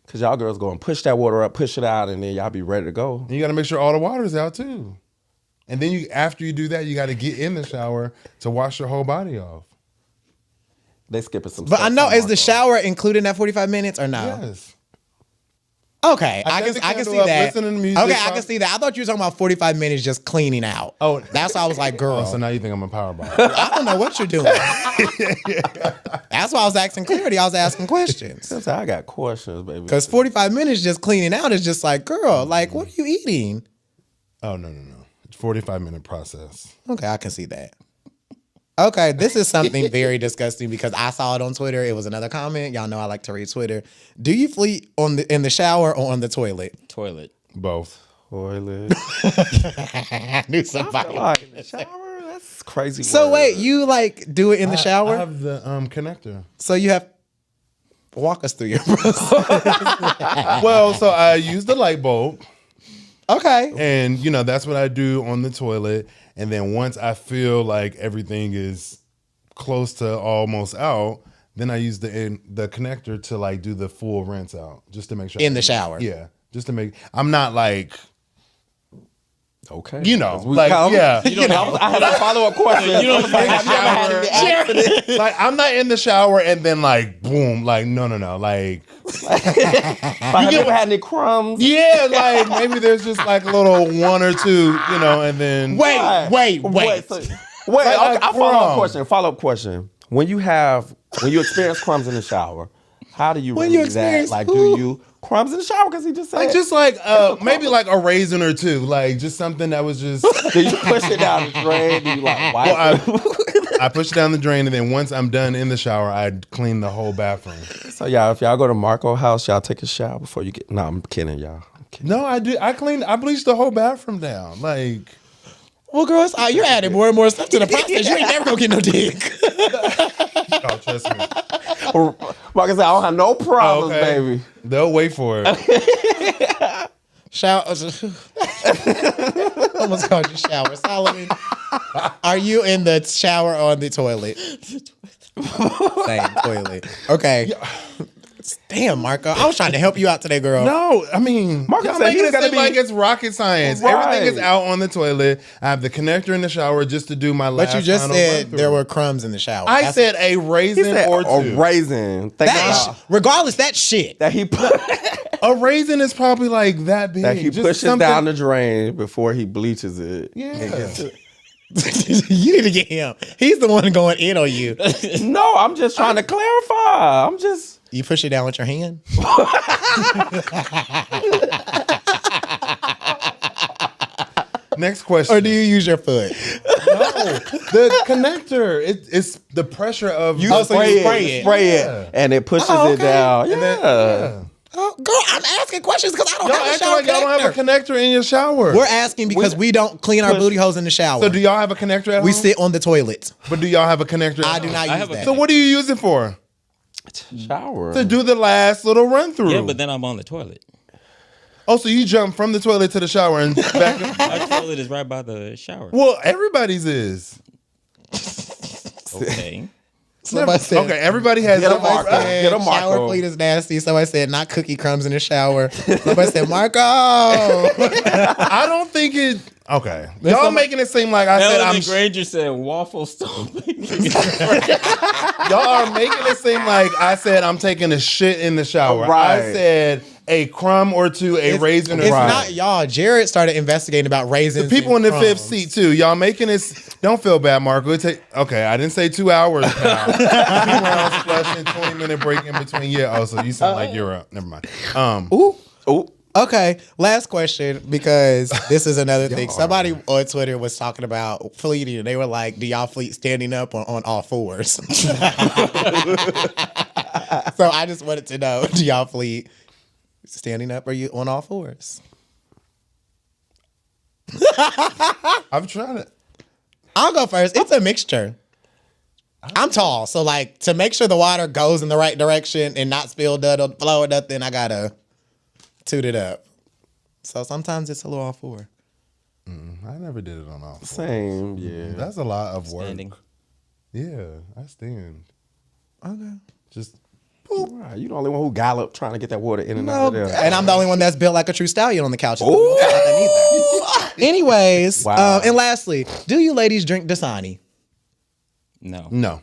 Because y'all girls go and push that water up, push it out, and then y'all be ready to go. And you got to make sure all the water's out too. And then after you do that, you got to get in the shower to wash your whole body off. They skipping some But stuff. I know, is somewhere, the though. shower included in that 45 minutes or no? Yes. Okay, I I set can the I can candle see up, that. listening to music, Okay, I talk- can see that. I thought you were talking about 45 minutes just cleaning out. Oh. That's why I was like, girl, Oh, so now you think I'm a power bottom. I don't know what you're doing. That's why I was asking clarity. I was asking questions. Since I got questions, baby. Because 45 minutes just cleaning out is just like, girl, like, what are you eating? Oh, no. It's a 45-minute process. Okay, I can see that. Okay, this is something very disgusting because I saw it on Twitter. It was another comment. Y'all know I like to read Twitter. Do you fleet in the shower or on the toilet? Toilet. Both. Toilet. I knew somebody. Like in the shower? That's crazy. So word. wait, you like do it in the I shower? have the connector. So you have walk us through your process. Well, so I use the light bulb, Okay. and that's what I do on the toilet. And then once I feel like everything is close to almost out, then I use the connector to like do the full rinse out, just to make sure In the shower. Yeah, just to make. I'm not like Okay. yeah. I had a follow-up question. You don't Like I'm not in the shower and then like boom, like no, like Have you ever had any crumbs? yeah, like maybe there's just like a little one or two, and then Wait. So- Like Follow-up question. When you experience crumbs in the shower, how do you When remedy you experience that? Like, who? do you crumbs in the shower? Because he just said. like just like maybe like a raisin or two, like just something that was just. do you push it down the drain? Do you like wipe it? I push it down the drain, and then once I'm done in the shower, I clean the whole bathroom. So y'all, if y'all go to Marco house, y'all take a shower before you get. No, I'm kidding, y'all. I'm kidding. No, I do. I bleached the whole bathroom down. Like, Well, girls, you're adding more and more stuff to the process. You ain't never gonna get no dick. oh, trust me. Like I said, I don't have no problems, Okay. baby. They'll wait for it. Shower. Almost called you shower. Solomon, are you in the shower or on the toilet? Same toilet. Okay. Damn, Marco. I was trying to help you out today, girl. No, I mean, Marcus y'all said making he's it gotta seem be- like it's rocket science. Right. Everything is out on the toilet. I have the connector in the shower just to do my last. But you just final said run-through. there were crumbs in the shower. I That's- said a raisin He said or a two. raisin. Think that about is, regardless, that shit. that he put A raisin is probably like that big. that he Just pushes something- down the drain before he bleaches it. Yeah. You need to get him. He's the one going in on you. No, I'm just trying to clarify. I'm just. You push it down with your hand. Next question. Or do you use your foot? No, the connector. It's the pressure of You Oh, so you spray spray it, it. spray Yeah. it, and it pushes Oh, it okay. down. And then, Yeah. Oh, girl, I'm asking questions because I don't Y'all have a acting shower like y'all don't have a connector. connector in your shower. We're asking because we don't clean our push- booty holes in the shower. So do y'all have a connector at home? we sit on the toilet. But do y'all have a connector at I home? do not I use have a that. So what do you use it for? Shower. To do the last little run through. Yeah, but then I'm on the toilet. Oh, so you jump from the toilet to the shower and back. Our toilet is right by the shower. Well, everybody's is. Okay. Somebody said, Okay, everybody has. Get a somebody marker. said- Get a shower Marco. fleet is nasty. Somebody said not cookie crumbs in the shower. Somebody said Marco. I don't think it. Okay, y'all somebody- making it seem like I said Melanie I'm. Granger said waffle stomping. Y'all are making it seem like I said I'm taking a shit in the shower. Right. I said a crumb or two, a raisin or It's two. not y'all. Jared started investigating about raisins. People in and the fifth crumbs. seat too. Y'all making this. Don't feel bad, Marco. Okay, I didn't say 2 hours. Now. 2 rounds, flushing, 20-minute break in between. Yeah. Oh, so you sound like you're up. Never mind. Ooh. Oh, Okay, last question because this is another thing. Somebody on Twitter was talking about fleeting, and they were like, "Do y'all fleet standing up or on all fours?" So I just wanted to know, do y'all fleet Standing up, or you on all fours? I'm trying to. I'll go first. It's a mixture. I'm tall, so like to make sure the water goes in the right direction and not spill or flow or nothing, I gotta toot it up. So sometimes it's a little all four. I never did it on all fours. Same, yeah. That's a lot of work. Standing. Yeah, I stand. Okay. Just Right, you the only one who galloped trying to get that water in and No, out of there. and I'm the only one that's built like a true stallion on the couch. Anyways, Wow. and lastly, do you ladies drink Dasani? No. no.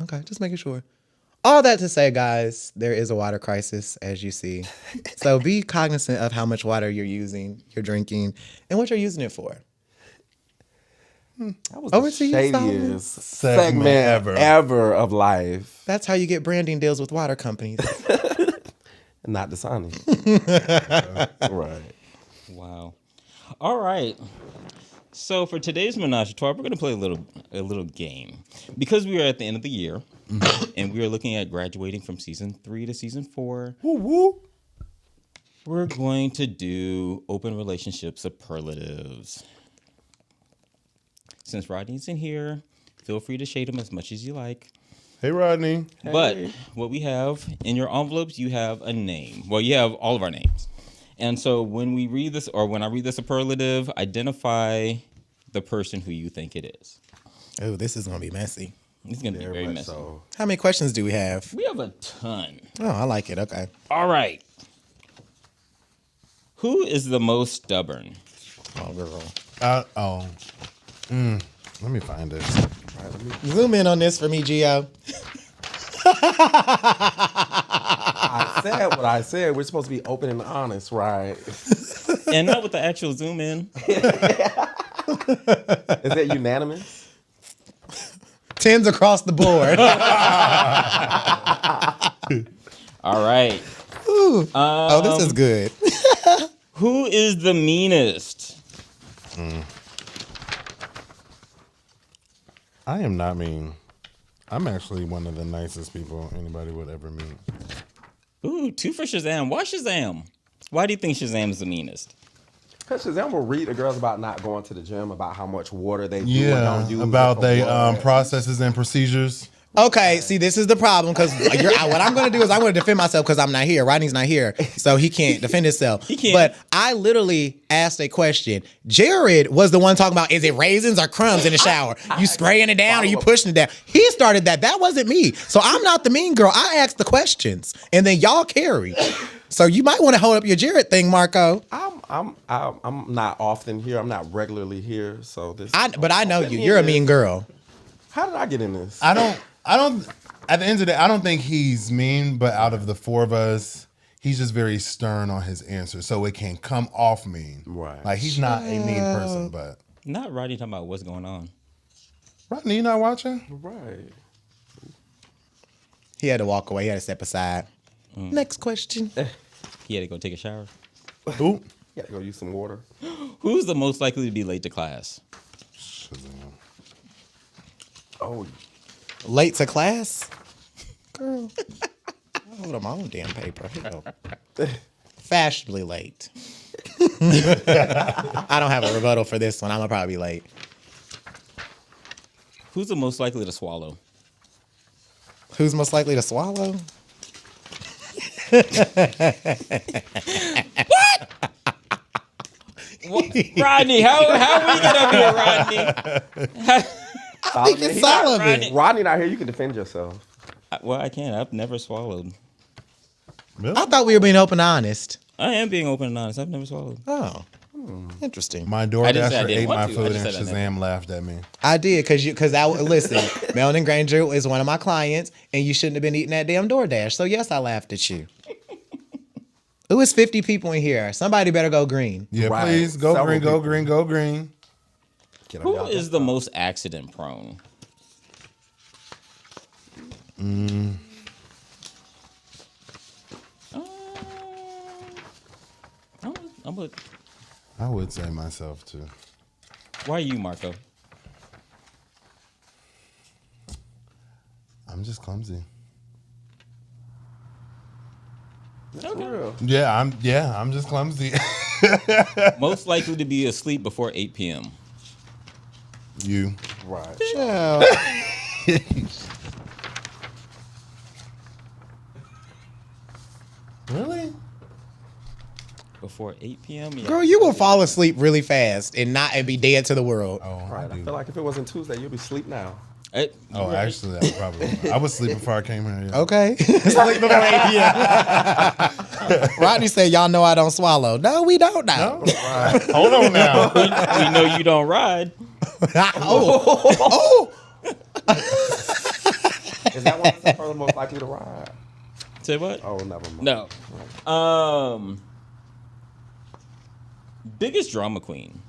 Okay, just making sure. All that to say, guys, there is a water crisis, as you see. So be cognizant of how much water you're using, you're drinking, and what you're using it for. That was Over the to you, Solomon. shadiest Segment ever of life. That's how you get branding deals with water companies. Not Dasani. Right. Wow. All right. So for today's Menage a Trois, we're going to play a little game. Because we are at the end of the year, and we are looking at graduating from season 3 to season 4, we're going to do open relationship superlatives. Since Rodney's in here, feel free to shade him as much as you like. Hey, Rodney. But what we have in your envelopes, you have a name. Well, you have all of our names. And so when we read this, or when I read the superlative, identify the person who you think it is. Oh, this is going to be messy. It's going to be very much messy. so. How many questions do we have? We have a ton. Oh, I like it. Okay. All right. Who is the most stubborn? Oh, girl. Let me find it. Zoom in on this for me, Gio. I said what I said. We're supposed to be open and honest, right? And not with the actual zoom in. Is that unanimous? 10s across the board. All right. Oh, this is good. Who is the meanest? I am not mean. I'm actually one of the nicest people anybody would ever meet. Ooh, 2 for Shazam. Why Shazam? Why do you think Shazam is the meanest? Because Shazam will read the girls about not going to the gym, about how much water they do and Yeah, don't use. about for they blood. processes and procedures. Okay, see, this is the problem because what I'm going to do is I'm going to defend myself because I'm not here. Rodney's not here, so he can't defend himself. He can't. But I literally asked a question. Jared was the one talking about, is it raisins or crumbs in the shower? You spraying it down or you pushing it down? He started that. That wasn't me. So I'm not the mean girl. I asked the questions, and then y'all carry. So you might want to hold up your Jared thing, Marco. I'm not often here. I'm not regularly here. So this. But I know you. You're a mean girl. How did I get in this? I don't. At the end of the day, I don't think he's mean, but out of the 4 of us, he's just very stern on his answer, so it can come off mean. Right. Like he's not a mean person, but Not Rodney talking about what's going on. Rodney, you not watching? Right. He had to walk away. He had to step aside. Next question. He had to go take a shower. Who? You gotta go use some water. Who's the most likely to be late to class? Shazam. Oh, Late to class? Girl. I hold on my own damn paper. Hell. Fashionably late. I don't have a rebuttal for this one. I'm going to probably be late. Who's the most likely to swallow? Who's most likely to swallow? Rodney, how we get up here, Rodney? I think it's Solomon. Rodney not here. You can defend yourself. Well, I can't. I've never swallowed. I thought we were being open and honest. I am being open and honest. I've never swallowed. Oh. Interesting. My I didn't say I DoorDasher didn't ate want my to. I food just and said I Shazam laughed at me. I did listen, Melvin Granger is one of my clients, and you shouldn't have been eating that damn DoorDash. So yes, I laughed at you. It was 50 people in here. Somebody better go green. Yeah, Right. please go Several green, go people. green, go green. Get Who y'all. is the most accident prone? I would say myself too. Why you, Marco? I'm just clumsy. For real. Yeah, I'm just clumsy. Most likely to be asleep before 8 p.m. You. Right. Child. Really? Before 8 p.m. Yeah. Girl, you will fall asleep really fast and be dead to the world. Oh, Right. I feel like if it wasn't Tuesday, you'd be asleep now. You Oh, right. actually, I probably. I was asleep before I came here. Yeah. Okay. Sleep before 8 p.m. Rodney said, y'all know I don't swallow. No, we don't know. No? Right. Hold on now. We know you don't ride. Oh. Is that one that's the most likely to ride? Say what? Oh, never mind. No. Biggest drama queen.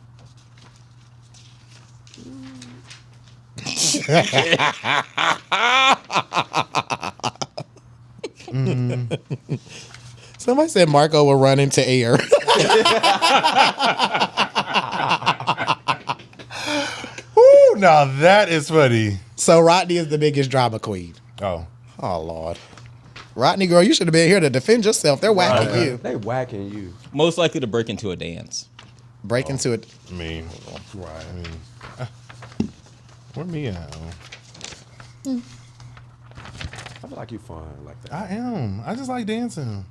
Somebody said Marco will run into air. Woo, now that is funny. So Rodney is the biggest drama queen. Oh. Oh, Lord. Rodney, girl, you should have been here to defend yourself. They're whacking you. They whacking you. Most likely to break into a dance. Break into it. Me. Right. I mean, where me at? I feel like you fun like that. I am. I just like dancing.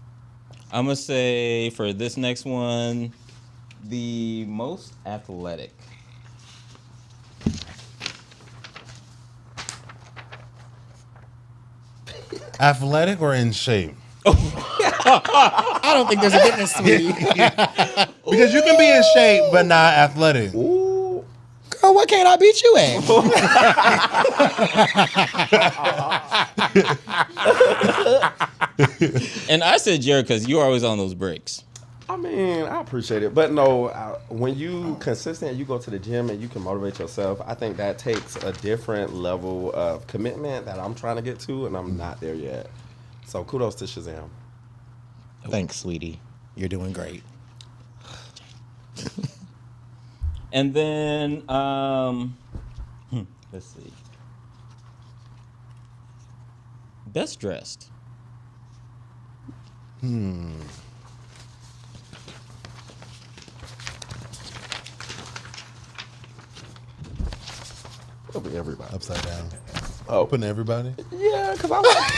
I'm going to say for this next one, the most athletic. Athletic or in shape? I don't think there's a difference, sweetie. Because you can be in shape but not athletic. Ooh. Girl, what can't I beat you at? And I said Jared because you're always on those breaks. I mean, I appreciate it, but no, when you consistent, you go to the gym and you can motivate yourself. I think that takes a different level of commitment that I'm trying to get to, and I'm not there yet. So kudos to Shazam. Thanks, sweetie. You're doing great. And then, let's see. Best dressed. It'll be everybody. Upside down. Oh, Putting everybody. yeah, because I like.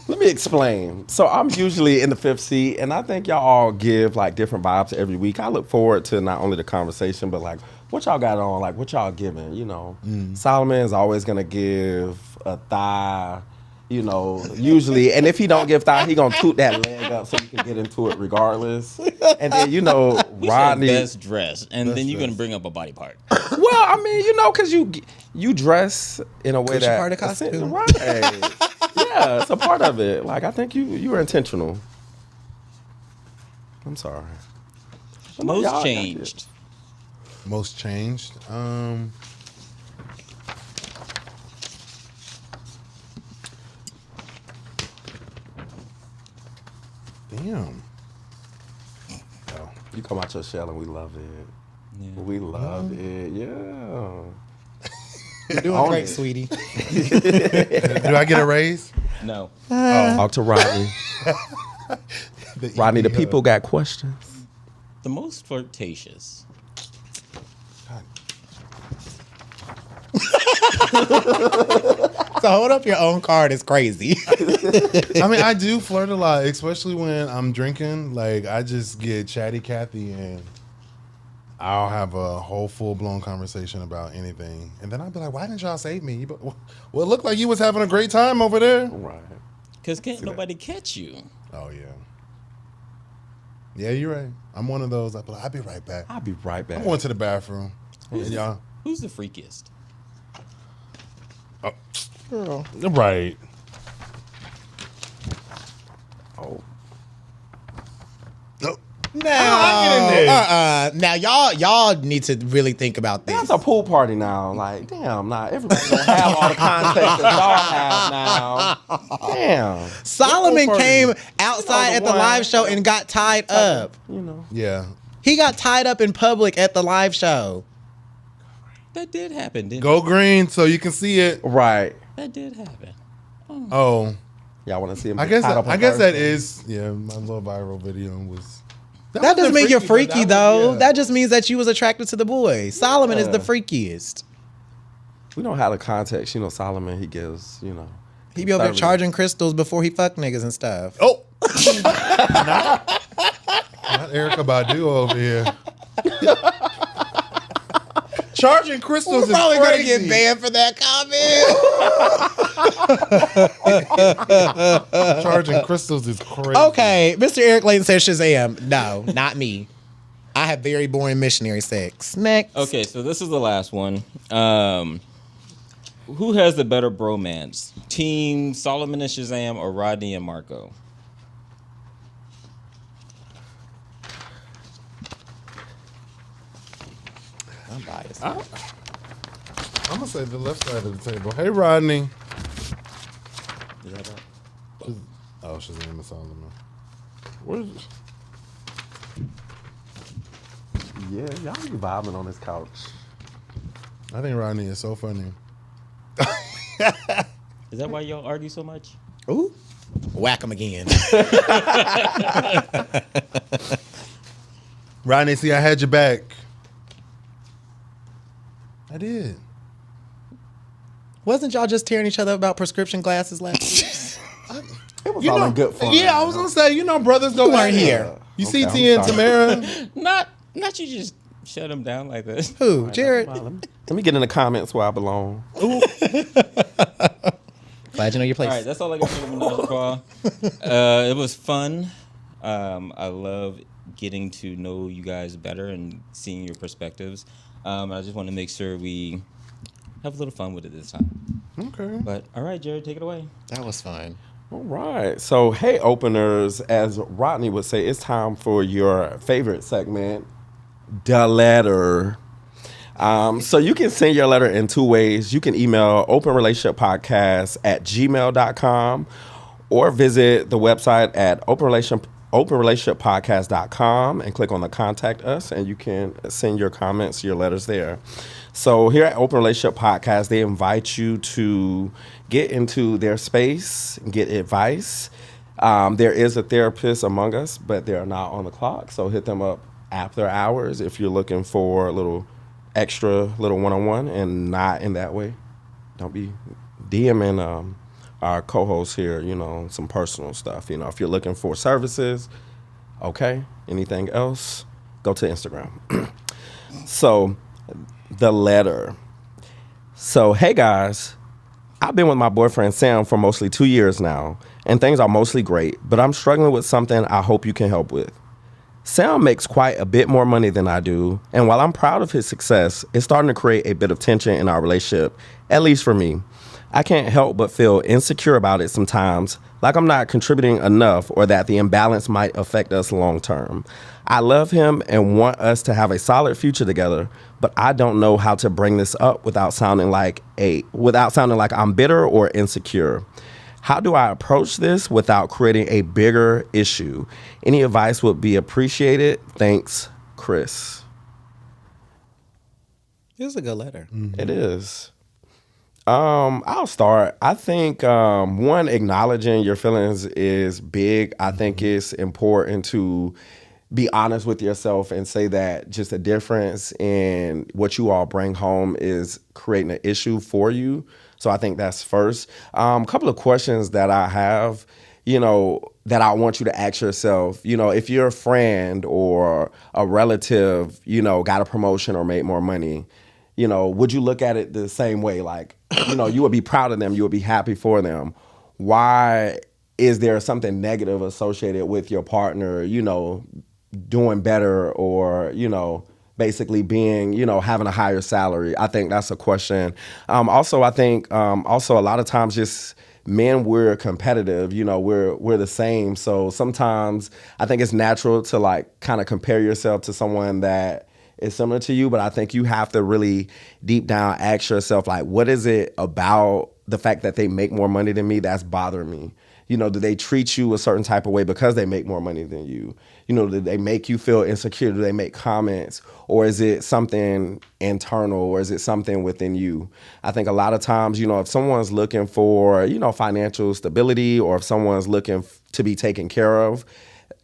Let me explain. So I'm usually in the fifth seat, and I think y'all all give like different vibes every week. I look forward to not only the conversation, but like what y'all got on, like what y'all giving. You know, Solomon is always gonna give a thigh. You know, usually, and if he don't give thigh, he gonna toot that leg up so you can get into it regardless. And then you know, We said Rodney. best dressed, and then you're dressed. gonna bring up a body part. Well, I mean, you know, because you dress in a way It's that part of the costume. right? Yeah, it's a part of it. Like I think you were intentional. I'm sorry. Y'all Most got changed. Most changed. Damn. Oh. You come out your shell and we love it. Yeah. We love it. Yeah. You're doing Own great, it. sweetie. Do I get a raise? No. Talk to Rodney. Rodney, the people got questions. The most flirtatious. To hold up your own card is crazy. I mean, I do flirt a lot, especially when I'm drinking. Like, I just get chatty Cathy and I'll have a whole full-blown conversation about anything. And then I'll be like, why didn't y'all save me? Well, it looked like you was having a great time over there. Right. Because can't nobody catch you. Oh, yeah. Yeah, you're right. I'm one of those. I'll be right back. I'll be right back. I'm going to the bathroom. And y'all. Who's the freakiest? Girl. Right. Oh. No. Now y'all need to really think about this. That's a pool party now. Like, damn, nah, everybody don't have all the context that y'all have now. Damn. Solomon Pool party. came outside at the one. live show and got tied up. You know. Yeah. He got tied up in public at the live show. That did happen, didn't Go green so you can see it. Right. That did happen. Oh. Y'all want to see him? I get guess tied up on that Thursday? is my little viral video was. That doesn't mean you're freaky, though. Yeah. That just means that you was attracted to the boy. Solomon is the freakiest. We don't have the context. Solomon, he gives, He be over there conservative. charging crystals before he fuck niggas and stuff. Oh, not Erica Badu over here. Charging crystals is Probably crazy. gonna get banned for that comment. Charging crystals is crazy. Okay, Mr. Eric Layton says Shazam. No, not me. I have very boring missionary sex. Next. Okay, so this is the last one. Who has the better bromance? Team Solomon and Shazam or Rodney and Marco? I'm biased. I'm gonna say the left side of the table. Hey, Rodney. Is that right? Oh, Shazam and Solomon. Where's... Yeah, y'all be vibing on this couch. I think Rodney is so funny. Is that why y'all argue so much? Ooh. Whack him again. Rodney, see, I had your back. I did. Wasn't y'all just tearing each other about prescription glasses last week? It was all in good fun. Yeah, I was gonna say, brothers go You weren't at it. here. You Okay, see I'm T and sorry. Tamara. Not you just shut him down like this. Who? Jared? Let me get in the comments where I belong. Glad you know your place. All right, that's all I got for you thus far. It was fun. I love getting to know you guys better and seeing your perspectives. I just want to make sure we have a little fun with it this time. Okay. But all right, Jared, take it away. That was fun. All right. So, hey, openers, as Rodney would say, it's time for your favorite segment, the letter. So you can send your letter in two ways. You can email openrelationshippodcast@gmail.com or visit the website at openrelationshippodcast.com and click on the contact us, and you can send your comments, your letters there. So here at Open Relationship Podcast, they invite you to get into their space, get advice. There is a therapist among us, but they're not on the clock. So hit them up after hours if you're looking for a little extra, little one-on-one, and not in that way. Don't be DMing our co-hosts here, some personal stuff. If you're looking for services, okay. Anything else, go to Instagram. So, the letter. So, hey guys, I've been with my boyfriend Sam for mostly 2 years now, and things are mostly great, but I'm struggling with something I hope you can help with. Sam makes quite a bit more money than I do, and while I'm proud of his success, it's starting to create a bit of tension in our relationship, at least for me. I can't help but feel insecure about it sometimes, like I'm not contributing enough or that the imbalance might affect us long term. I love him and want us to have a solid future together, but I don't know how to bring this up without sounding like I'm bitter or insecure. How do I approach this without creating a bigger issue? Any advice would be appreciated. Thanks, Chris. It was a good letter. It is. I'll start. I think one, acknowledging your feelings is big. I think it's important to be honest with yourself and say that just a difference in what you all bring home is creating an issue for you. So I think that's first. A couple of questions that I have, that I want you to ask yourself. If your friend or a relative, got a promotion or made more money, would you look at it the same way? Like, you would be proud of them. You would be happy for them. Why is there something negative associated with your partner, doing better or, basically being, having a higher salary? I think that's a question. Also, I think also a lot of times just men, we're competitive, we're the same. So sometimes I think it's natural to like kind of compare yourself to someone that is similar to you, but I think you have to really deep down ask yourself, like, what is it about the fact that they make more money than me, that's bothering me. You know, do they treat you a certain type of way because they make more money than you? You know, do they make you feel insecure? Do they make comments? Or is it something internal, or is it something within you? I think a lot of times, you know, if someone's looking for, you know, financial stability, or if someone's looking to be taken care of,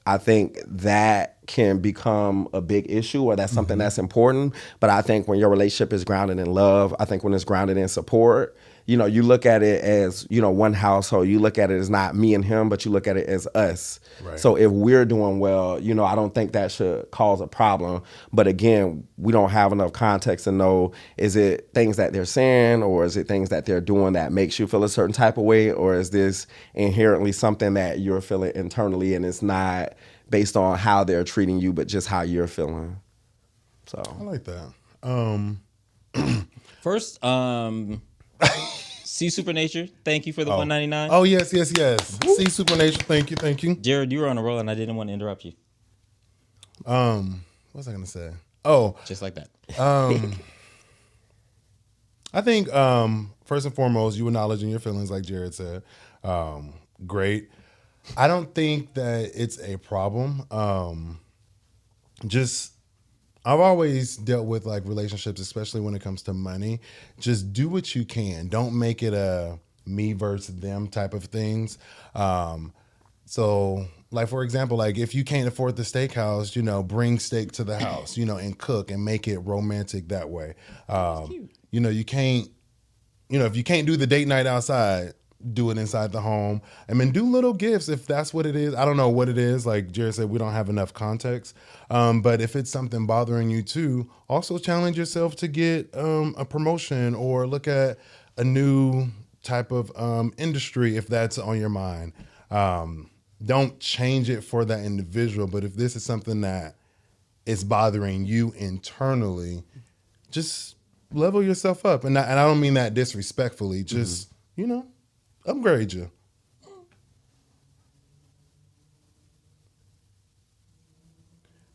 I think that can become a big issue, or that's something that's important. But I think when your relationship is grounded in love, I think when it's grounded in support, you know, you look at it as, you know, one household. You look at it as not me and him, but you look at it as us. Right. So if we're doing well, you know, I don't think that should cause a problem. But again, we don't have enough context to know, is it things that they're saying, or is it things that they're doing that makes you feel a certain type of way, or is this inherently something that you're feeling internally and it's not based on how they're treating you, but just how you're feeling? So I like that. First, see Supernature. Thank you for the $1.99. Oh, yes. See Supernation. Thank you. Jared, you were on a roll, and I didn't want to interrupt you. What was I gonna say? Oh, Just like that. I think first and foremost, you acknowledging your feelings, like Jared said. Great. I don't think that it's a problem. I've always dealt with like relationships, especially when it comes to money. Just do what you can. Don't make it a me versus them type of things. So like, for example, like if you can't afford the steakhouse, you know, bring steak to the house, you know, and cook and make it romantic that way. You know, you can't, you know, if you can't do the date night outside, do it inside the home. I mean, do little gifts if that's what it is. I don't know what it is. Like Jared said, we don't have enough context. But if it's something bothering you too, also challenge yourself to get a promotion or look at a new type of industry if that's on your mind. Don't change it for that individual. But if this is something that is bothering you internally, just level yourself up. And I don't mean that disrespectfully. Just, you know, upgrade you.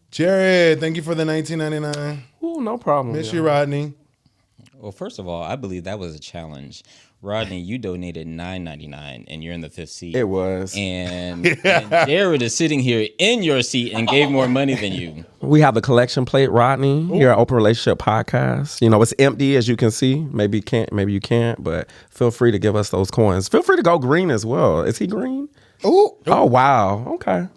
Jared, thank you for the $19.99. ooh, no problem. Miss y'all. you, Rodney. Well, first of all, I believe that was a challenge. Rodney, you donated $9.99, and you're in the fifth seat. It was. And Jared is sitting here in your seat and gave more money than you. We have the collection plate, Rodney, here at Open Relationship Podcast. You know, it's empty, as you can see. Maybe you can't, but feel free to give us those coins. Feel free to go green as well. Is he green? Ooh. Oh, wow. Okay.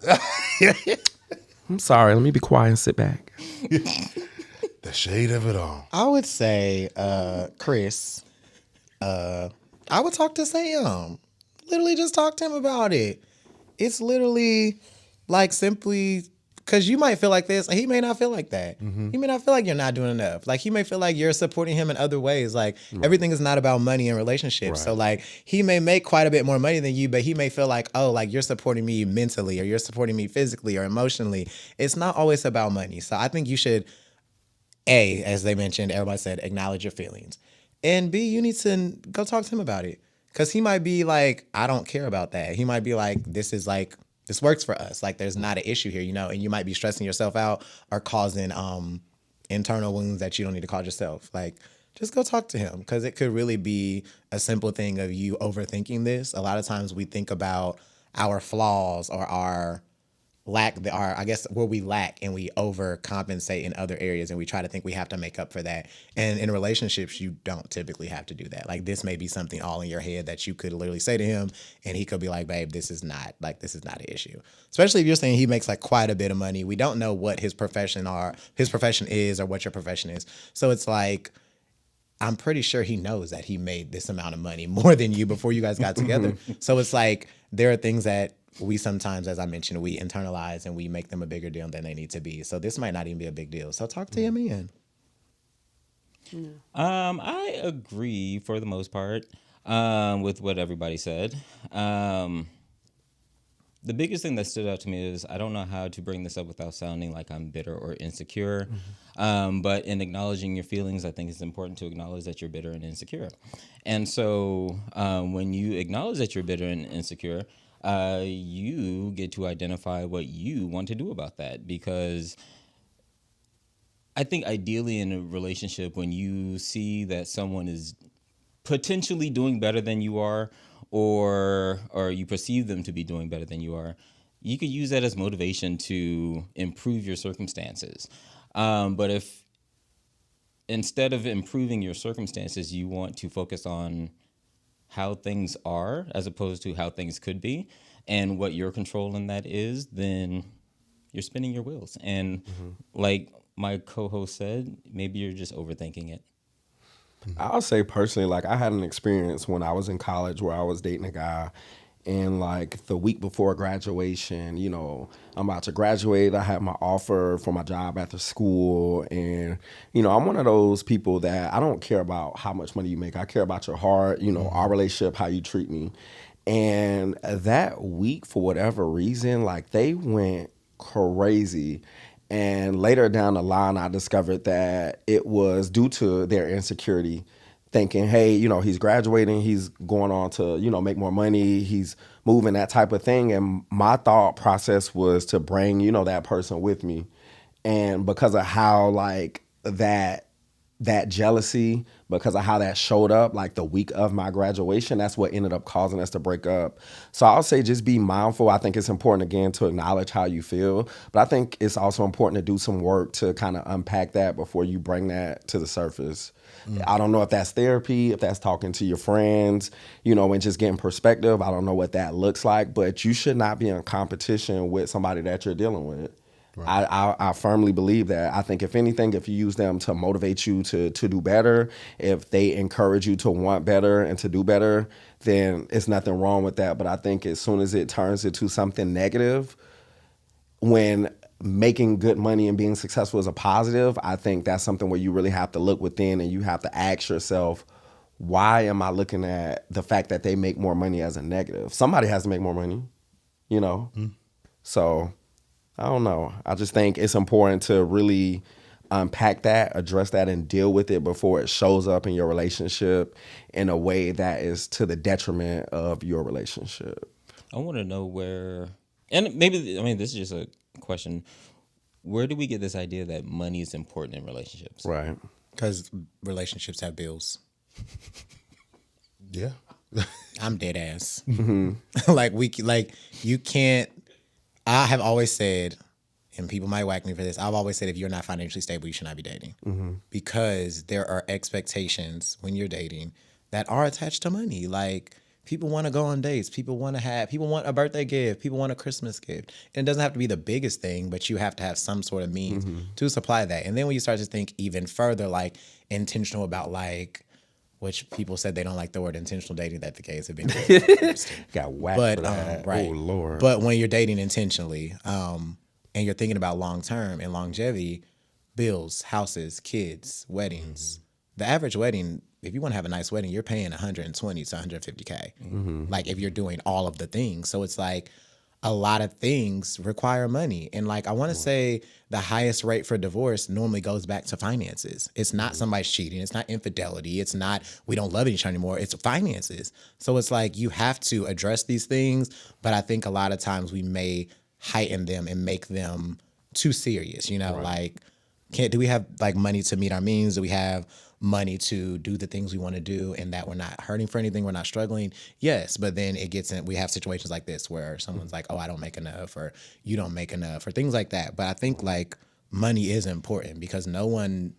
I'm sorry. Let me be quiet and sit back. The shade of it all. I would say, Chris, I would talk to Sam. Literally just talk to him about it. It's literally like simply because you might feel like this. He may not feel like that. He may not feel like you're not doing enough. Like he may feel like you're supporting him in other ways. Like everything is not about money in relationships. Right. So like he may make quite a bit more money than you, but he may feel like, oh, like you're supporting me mentally or you're supporting me physically or emotionally. It's not always about money. So I think you should, A, as they mentioned, everybody said, acknowledge your feelings. And B, you need to go talk to him about it. Because he might be like, I don't care about that. He might be like, this works for us. Like, there's not an issue here, you know? And you might be stressing yourself out or causing internal wounds that you don't need to cause yourself. Like, just go talk to him. Because it could really be a simple thing of you overthinking this. A lot of times we think about our flaws or our I guess where we lack and we overcompensate in other areas and we try to think we have to make up for that. And in relationships, you don't typically have to do that. Like this may be something all in your head that you could literally say to him and he could be like, babe, this is not an issue. Especially if you're saying he makes like quite a bit of money. We don't know what his profession is or what your profession is. So it's like, I'm pretty sure he knows that he made this amount of money more than you before you guys got together. So it's like, there are things that we sometimes, as I mentioned, we internalize and we make them a bigger deal than they need to be. So this might not even be a big deal. So talk to your man. I agree for the most part with what everybody said. The biggest thing that stood out to me is I don't know how to bring this up without sounding like I'm bitter or insecure. But in acknowledging your feelings, I think it's important to acknowledge that you're bitter and insecure. And so when you acknowledge that you're bitter and insecure, you get to identify what you want to do about that. Because I think ideally in a relationship, when you see that someone is potentially doing better than you are, or you perceive them to be doing better than you are, you could use that as motivation to improve your circumstances. But if instead of improving your circumstances, you want to focus on how things are as opposed to how things could be and what your control in that is, then you're spinning your wheels. And like my co-host said, maybe you're just overthinking it. I'll say personally, like I had an experience when I was in college where I was dating a guy, and like the week before graduation, you know, I'm about to graduate. I have my offer for my job after school, and you know, I'm one of those people that I don't care about how much money you make. I care about your heart, you know, our relationship, how you treat me. And that week, for whatever reason, like they went crazy. And later down the line, I discovered that it was due to their insecurity, thinking, hey, you know, he's graduating, he's going on to, you know, make more money, he's moving, that type of thing. And my thought process was to bring, you know, that person with me. And because of how like that jealousy, because of how that showed up like the week of my graduation, that's what ended up causing us to break up. So I'll say just be mindful. I think it's important again to acknowledge how you feel, but I think it's also important to do some work to kind of unpack that before you bring that to the surface. I don't know if that's therapy, if that's talking to your friends, you know, and just getting perspective. I don't know what that looks like, but you should not be in competition with somebody that you're dealing with. Right. I firmly believe that. I think if anything, if you use them to motivate you to do better, if they encourage you to want better and to do better, then it's nothing wrong with that. But I think as soon as it turns into something negative, when making good money and being successful is a positive, I think that's something where you really have to look within and you have to ask yourself, why am I looking at the fact that they make more money as a negative? Somebody has to make more money, you know? So I don't know. I just think it's important to really unpack that, address that, and deal with it before it shows up in your relationship in a way that is to the detriment of your relationship. I want to know where, and maybe, I mean, this is just a question. Where do we get this idea that money is important in relationships? Right. Because relationships have bills. Yeah. I'm dead ass. Like you can't. I have always said, and people might whack me for this, I've always said if you're not financially stable, you should not be dating. Because there are expectations when you're dating that are attached to money. Like people want to go on dates, people want a birthday gift, people want a Christmas gift. And it doesn't have to be the biggest thing, but you have to have some sort of means to supply that. And then when you start to think even further, like intentional about like, which people said they don't like the word intentional dating, that the gays have been Got whacked but for that. right. Oh, Lord. But when you're dating intentionally, and you're thinking about long term and longevity, bills, houses, kids, weddings. The average wedding, if you want to have a nice wedding, you're paying 120 to 150K. Like if you're doing all of the things. So it's like a lot of things require money. And like I want to say the highest rate for divorce normally goes back to finances. It's not somebody's cheating. It's not infidelity. It's not we don't love each other anymore. It's finances. So it's like you have to address these things. But I think a lot of times we may heighten them and make them too serious. You know, like do we have like money to meet our means? Do we have money to do the things we want to do and that we're not hurting for anything, we're not struggling? Yes, but then it gets in, we have situations like this where someone's like, oh, I don't make enough, or you don't make enough, or things like that. But I think like money is important because no one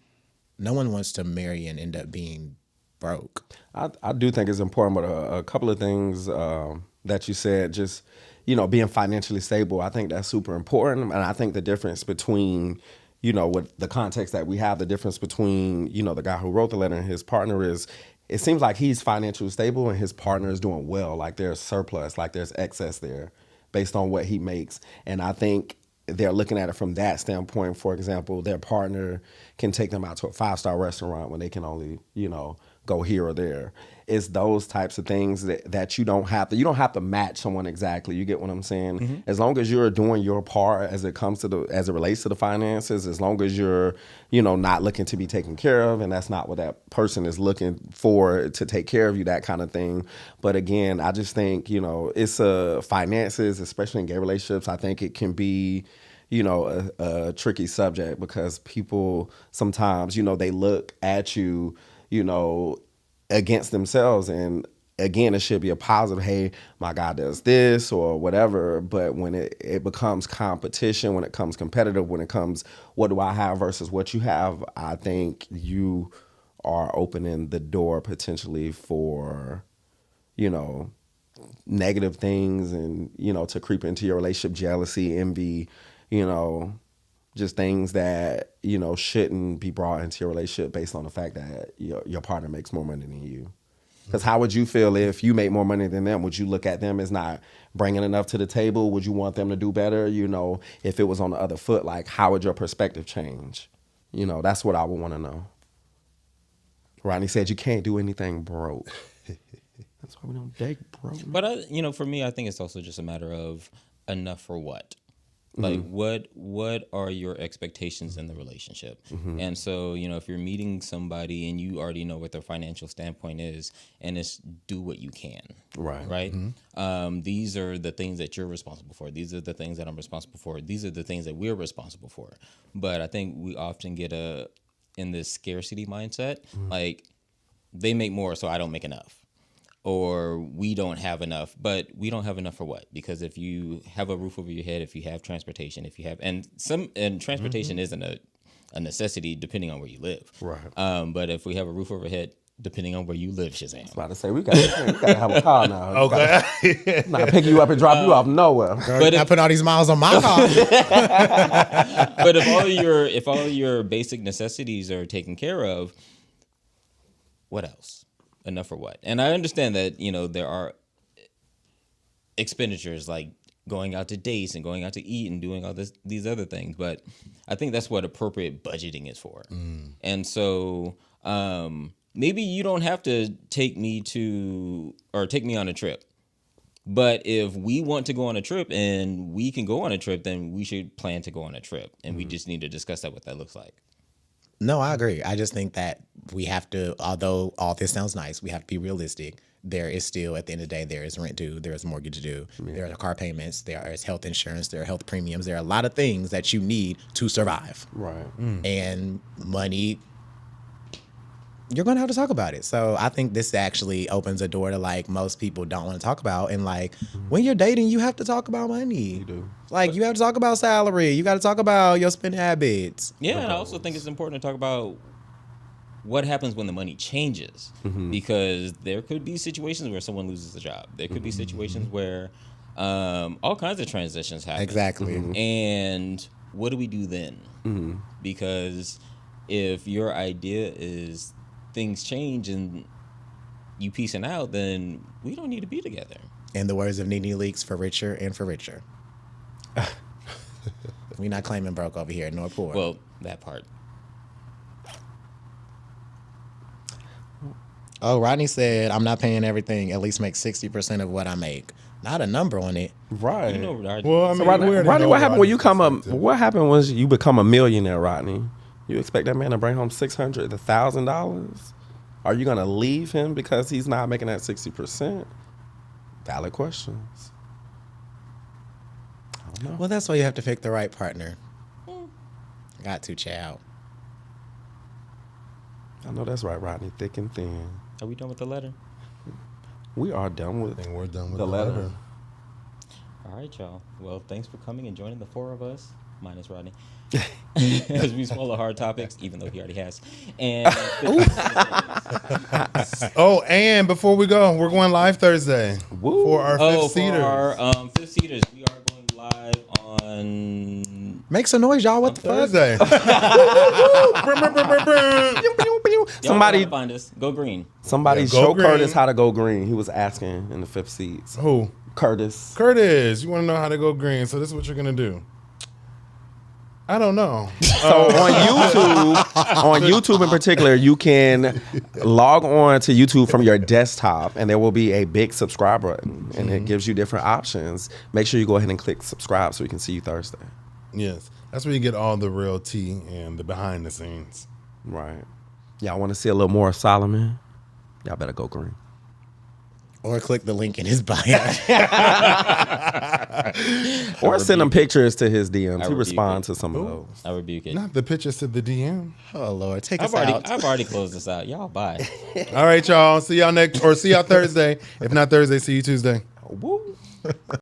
wants to marry and end up being broke. I do think it's important, but a couple of things that you said, just, you know, being financially stable, I think that's super important. And I think the difference between, you know, with the context that we have, the difference between, you know, the guy who wrote the letter and his partner is, it seems like he's financially stable and his partner is doing well. Like there's surplus, like there's excess there based on what he makes. And I think they're looking at it from that standpoint. For example, their partner can take them out to a 5-star restaurant when they can only, you know, go here or there. It's those types of things that you don't have to match someone exactly. You get what I'm saying? As long as you're doing your part as it relates to the finances, as long as you're, you know, not looking to be taken care of, and that's not what that person is looking for to take care of you, that kind of thing. But again, I just think, you know, it's finances, especially in gay relationships, I think it can be, you know, a tricky subject because people sometimes, you know, they look at you, you know, against themselves. And again, it should be a positive, hey, my guy does this or whatever. But when it becomes competition, when it comes competitive, when it comes, what do I have versus what you have, I think you are opening the door potentially for, negative things and, to creep into your relationship, jealousy, envy, just things that, shouldn't be brought into your relationship based on the fact that your partner makes more money than you. Because how would you feel if you make more money than them? Would you look at them as not bringing enough to the table? Would you want them to do better? If it was on the other foot, like how would your perspective change? That's what I would want to know. Rodney said you can't do anything broke. That's why we don't date broke. But for me, I think it's also just a matter of enough for what. Like what are your expectations in the relationship? And so, if you're meeting somebody and you already know what their financial standpoint is, and it's do what you can. Right. These are the things that you're responsible for. These are the things that I'm responsible for. These are the things that we're responsible for. But I think we often get in this scarcity mindset, like they make more, so I don't make enough. Or we don't have enough, but we don't have enough for what? Because if you have a roof over your head, if you have transportation, and transportation isn't a necessity depending on where you live. Right. But if we have a roof over head, depending on where you live, Shazam. I was about to say we got to have a car now. Okay. Not pick you up and drop you off nowhere. But I put all these miles on my car. But if all your basic necessities are taken care of, what else? Enough for what? And I understand that, there are expenditures like going out to dates and going out to eat and doing all these other things. But I think that's what appropriate budgeting is for. And so maybe you don't have to take me on a trip. But if we want to go on a trip and we can go on a trip, then we should plan to go on a trip. And we just need to discuss what that looks like. No, I agree. I just think that we have to, although all this sounds nice, we have to be realistic. There is still, at the end of the day, there is rent due, there is mortgage due, there are car payments, there is health insurance, there are health premiums, there are a lot of things that you need to survive. Right. And money, you're going to have to talk about it. So I think this actually opens a door to like most people don't want to talk about. And like when you're dating, you have to talk about money. You do. Like you have to talk about salary. You got to talk about your spending habits. Yeah, and I also think it's important to talk about what happens when the money changes, because there could be situations where someone loses a job. There could be situations where all kinds of transitions happen. Exactly. And what do we do then? Because if your idea is things change and you peacing out, then we don't need to be together. In the words of Nene Leakes, for richer and for richer. We're not claiming broke over here, nor poor. Well, that part. Oh, Rodney said, I'm not paying everything, at least make 60% of what I make. Not a number on it. Right. Well, I mean, Rodney, what happened when you what happened was you become a millionaire, Rodney? You expect that man to bring home $600, $1,000? Are you gonna leave him because he's not making that 60%? Valid questions. I don't know. Well, that's why you have to pick the right partner. Got to, child. I know that's right, Rodney. Thick and thin. Are we done with the letter? We are done with. I think we're done with the letter. All right, y'all. Well, thanks for coming and joining the four of us, minus Rodney, as we swallow hard topics, even though he already has. And Oh, and before we go, we're going live Thursday Woo. for our fifth seaters. For our fifth seaters, we are going live on Make some noise, y'all. What the fuck? Thursday. Somebody Y'all gotta find us. Go green. Somebody Yeah, go show green. Curtis how to go green. He was asking in the fifth seats. Who? Curtis. Curtis, you want to know how to go green, so this is what you're going to do. I don't know. So on YouTube in particular, you can log on to YouTube from your desktop, and there will be a big subscribe button, and it gives you different options. Make sure you go ahead and click subscribe so we can see you Thursday. Yes, that's where you get all the real tea and the behind the scenes. Right. Y'all want to see a little more of Solomon? Y'all better go green. Or click the link in his bio. Or send him pictures to his DMs. He rebuke responds it. to some of those. I rebuke it. Not the pictures to the DM. Oh Lord, take I've us out. already closed this out. Y'all bye. All right, y'all. See y'all see y'all Thursday. If not Thursday, see you Tuesday. Woo.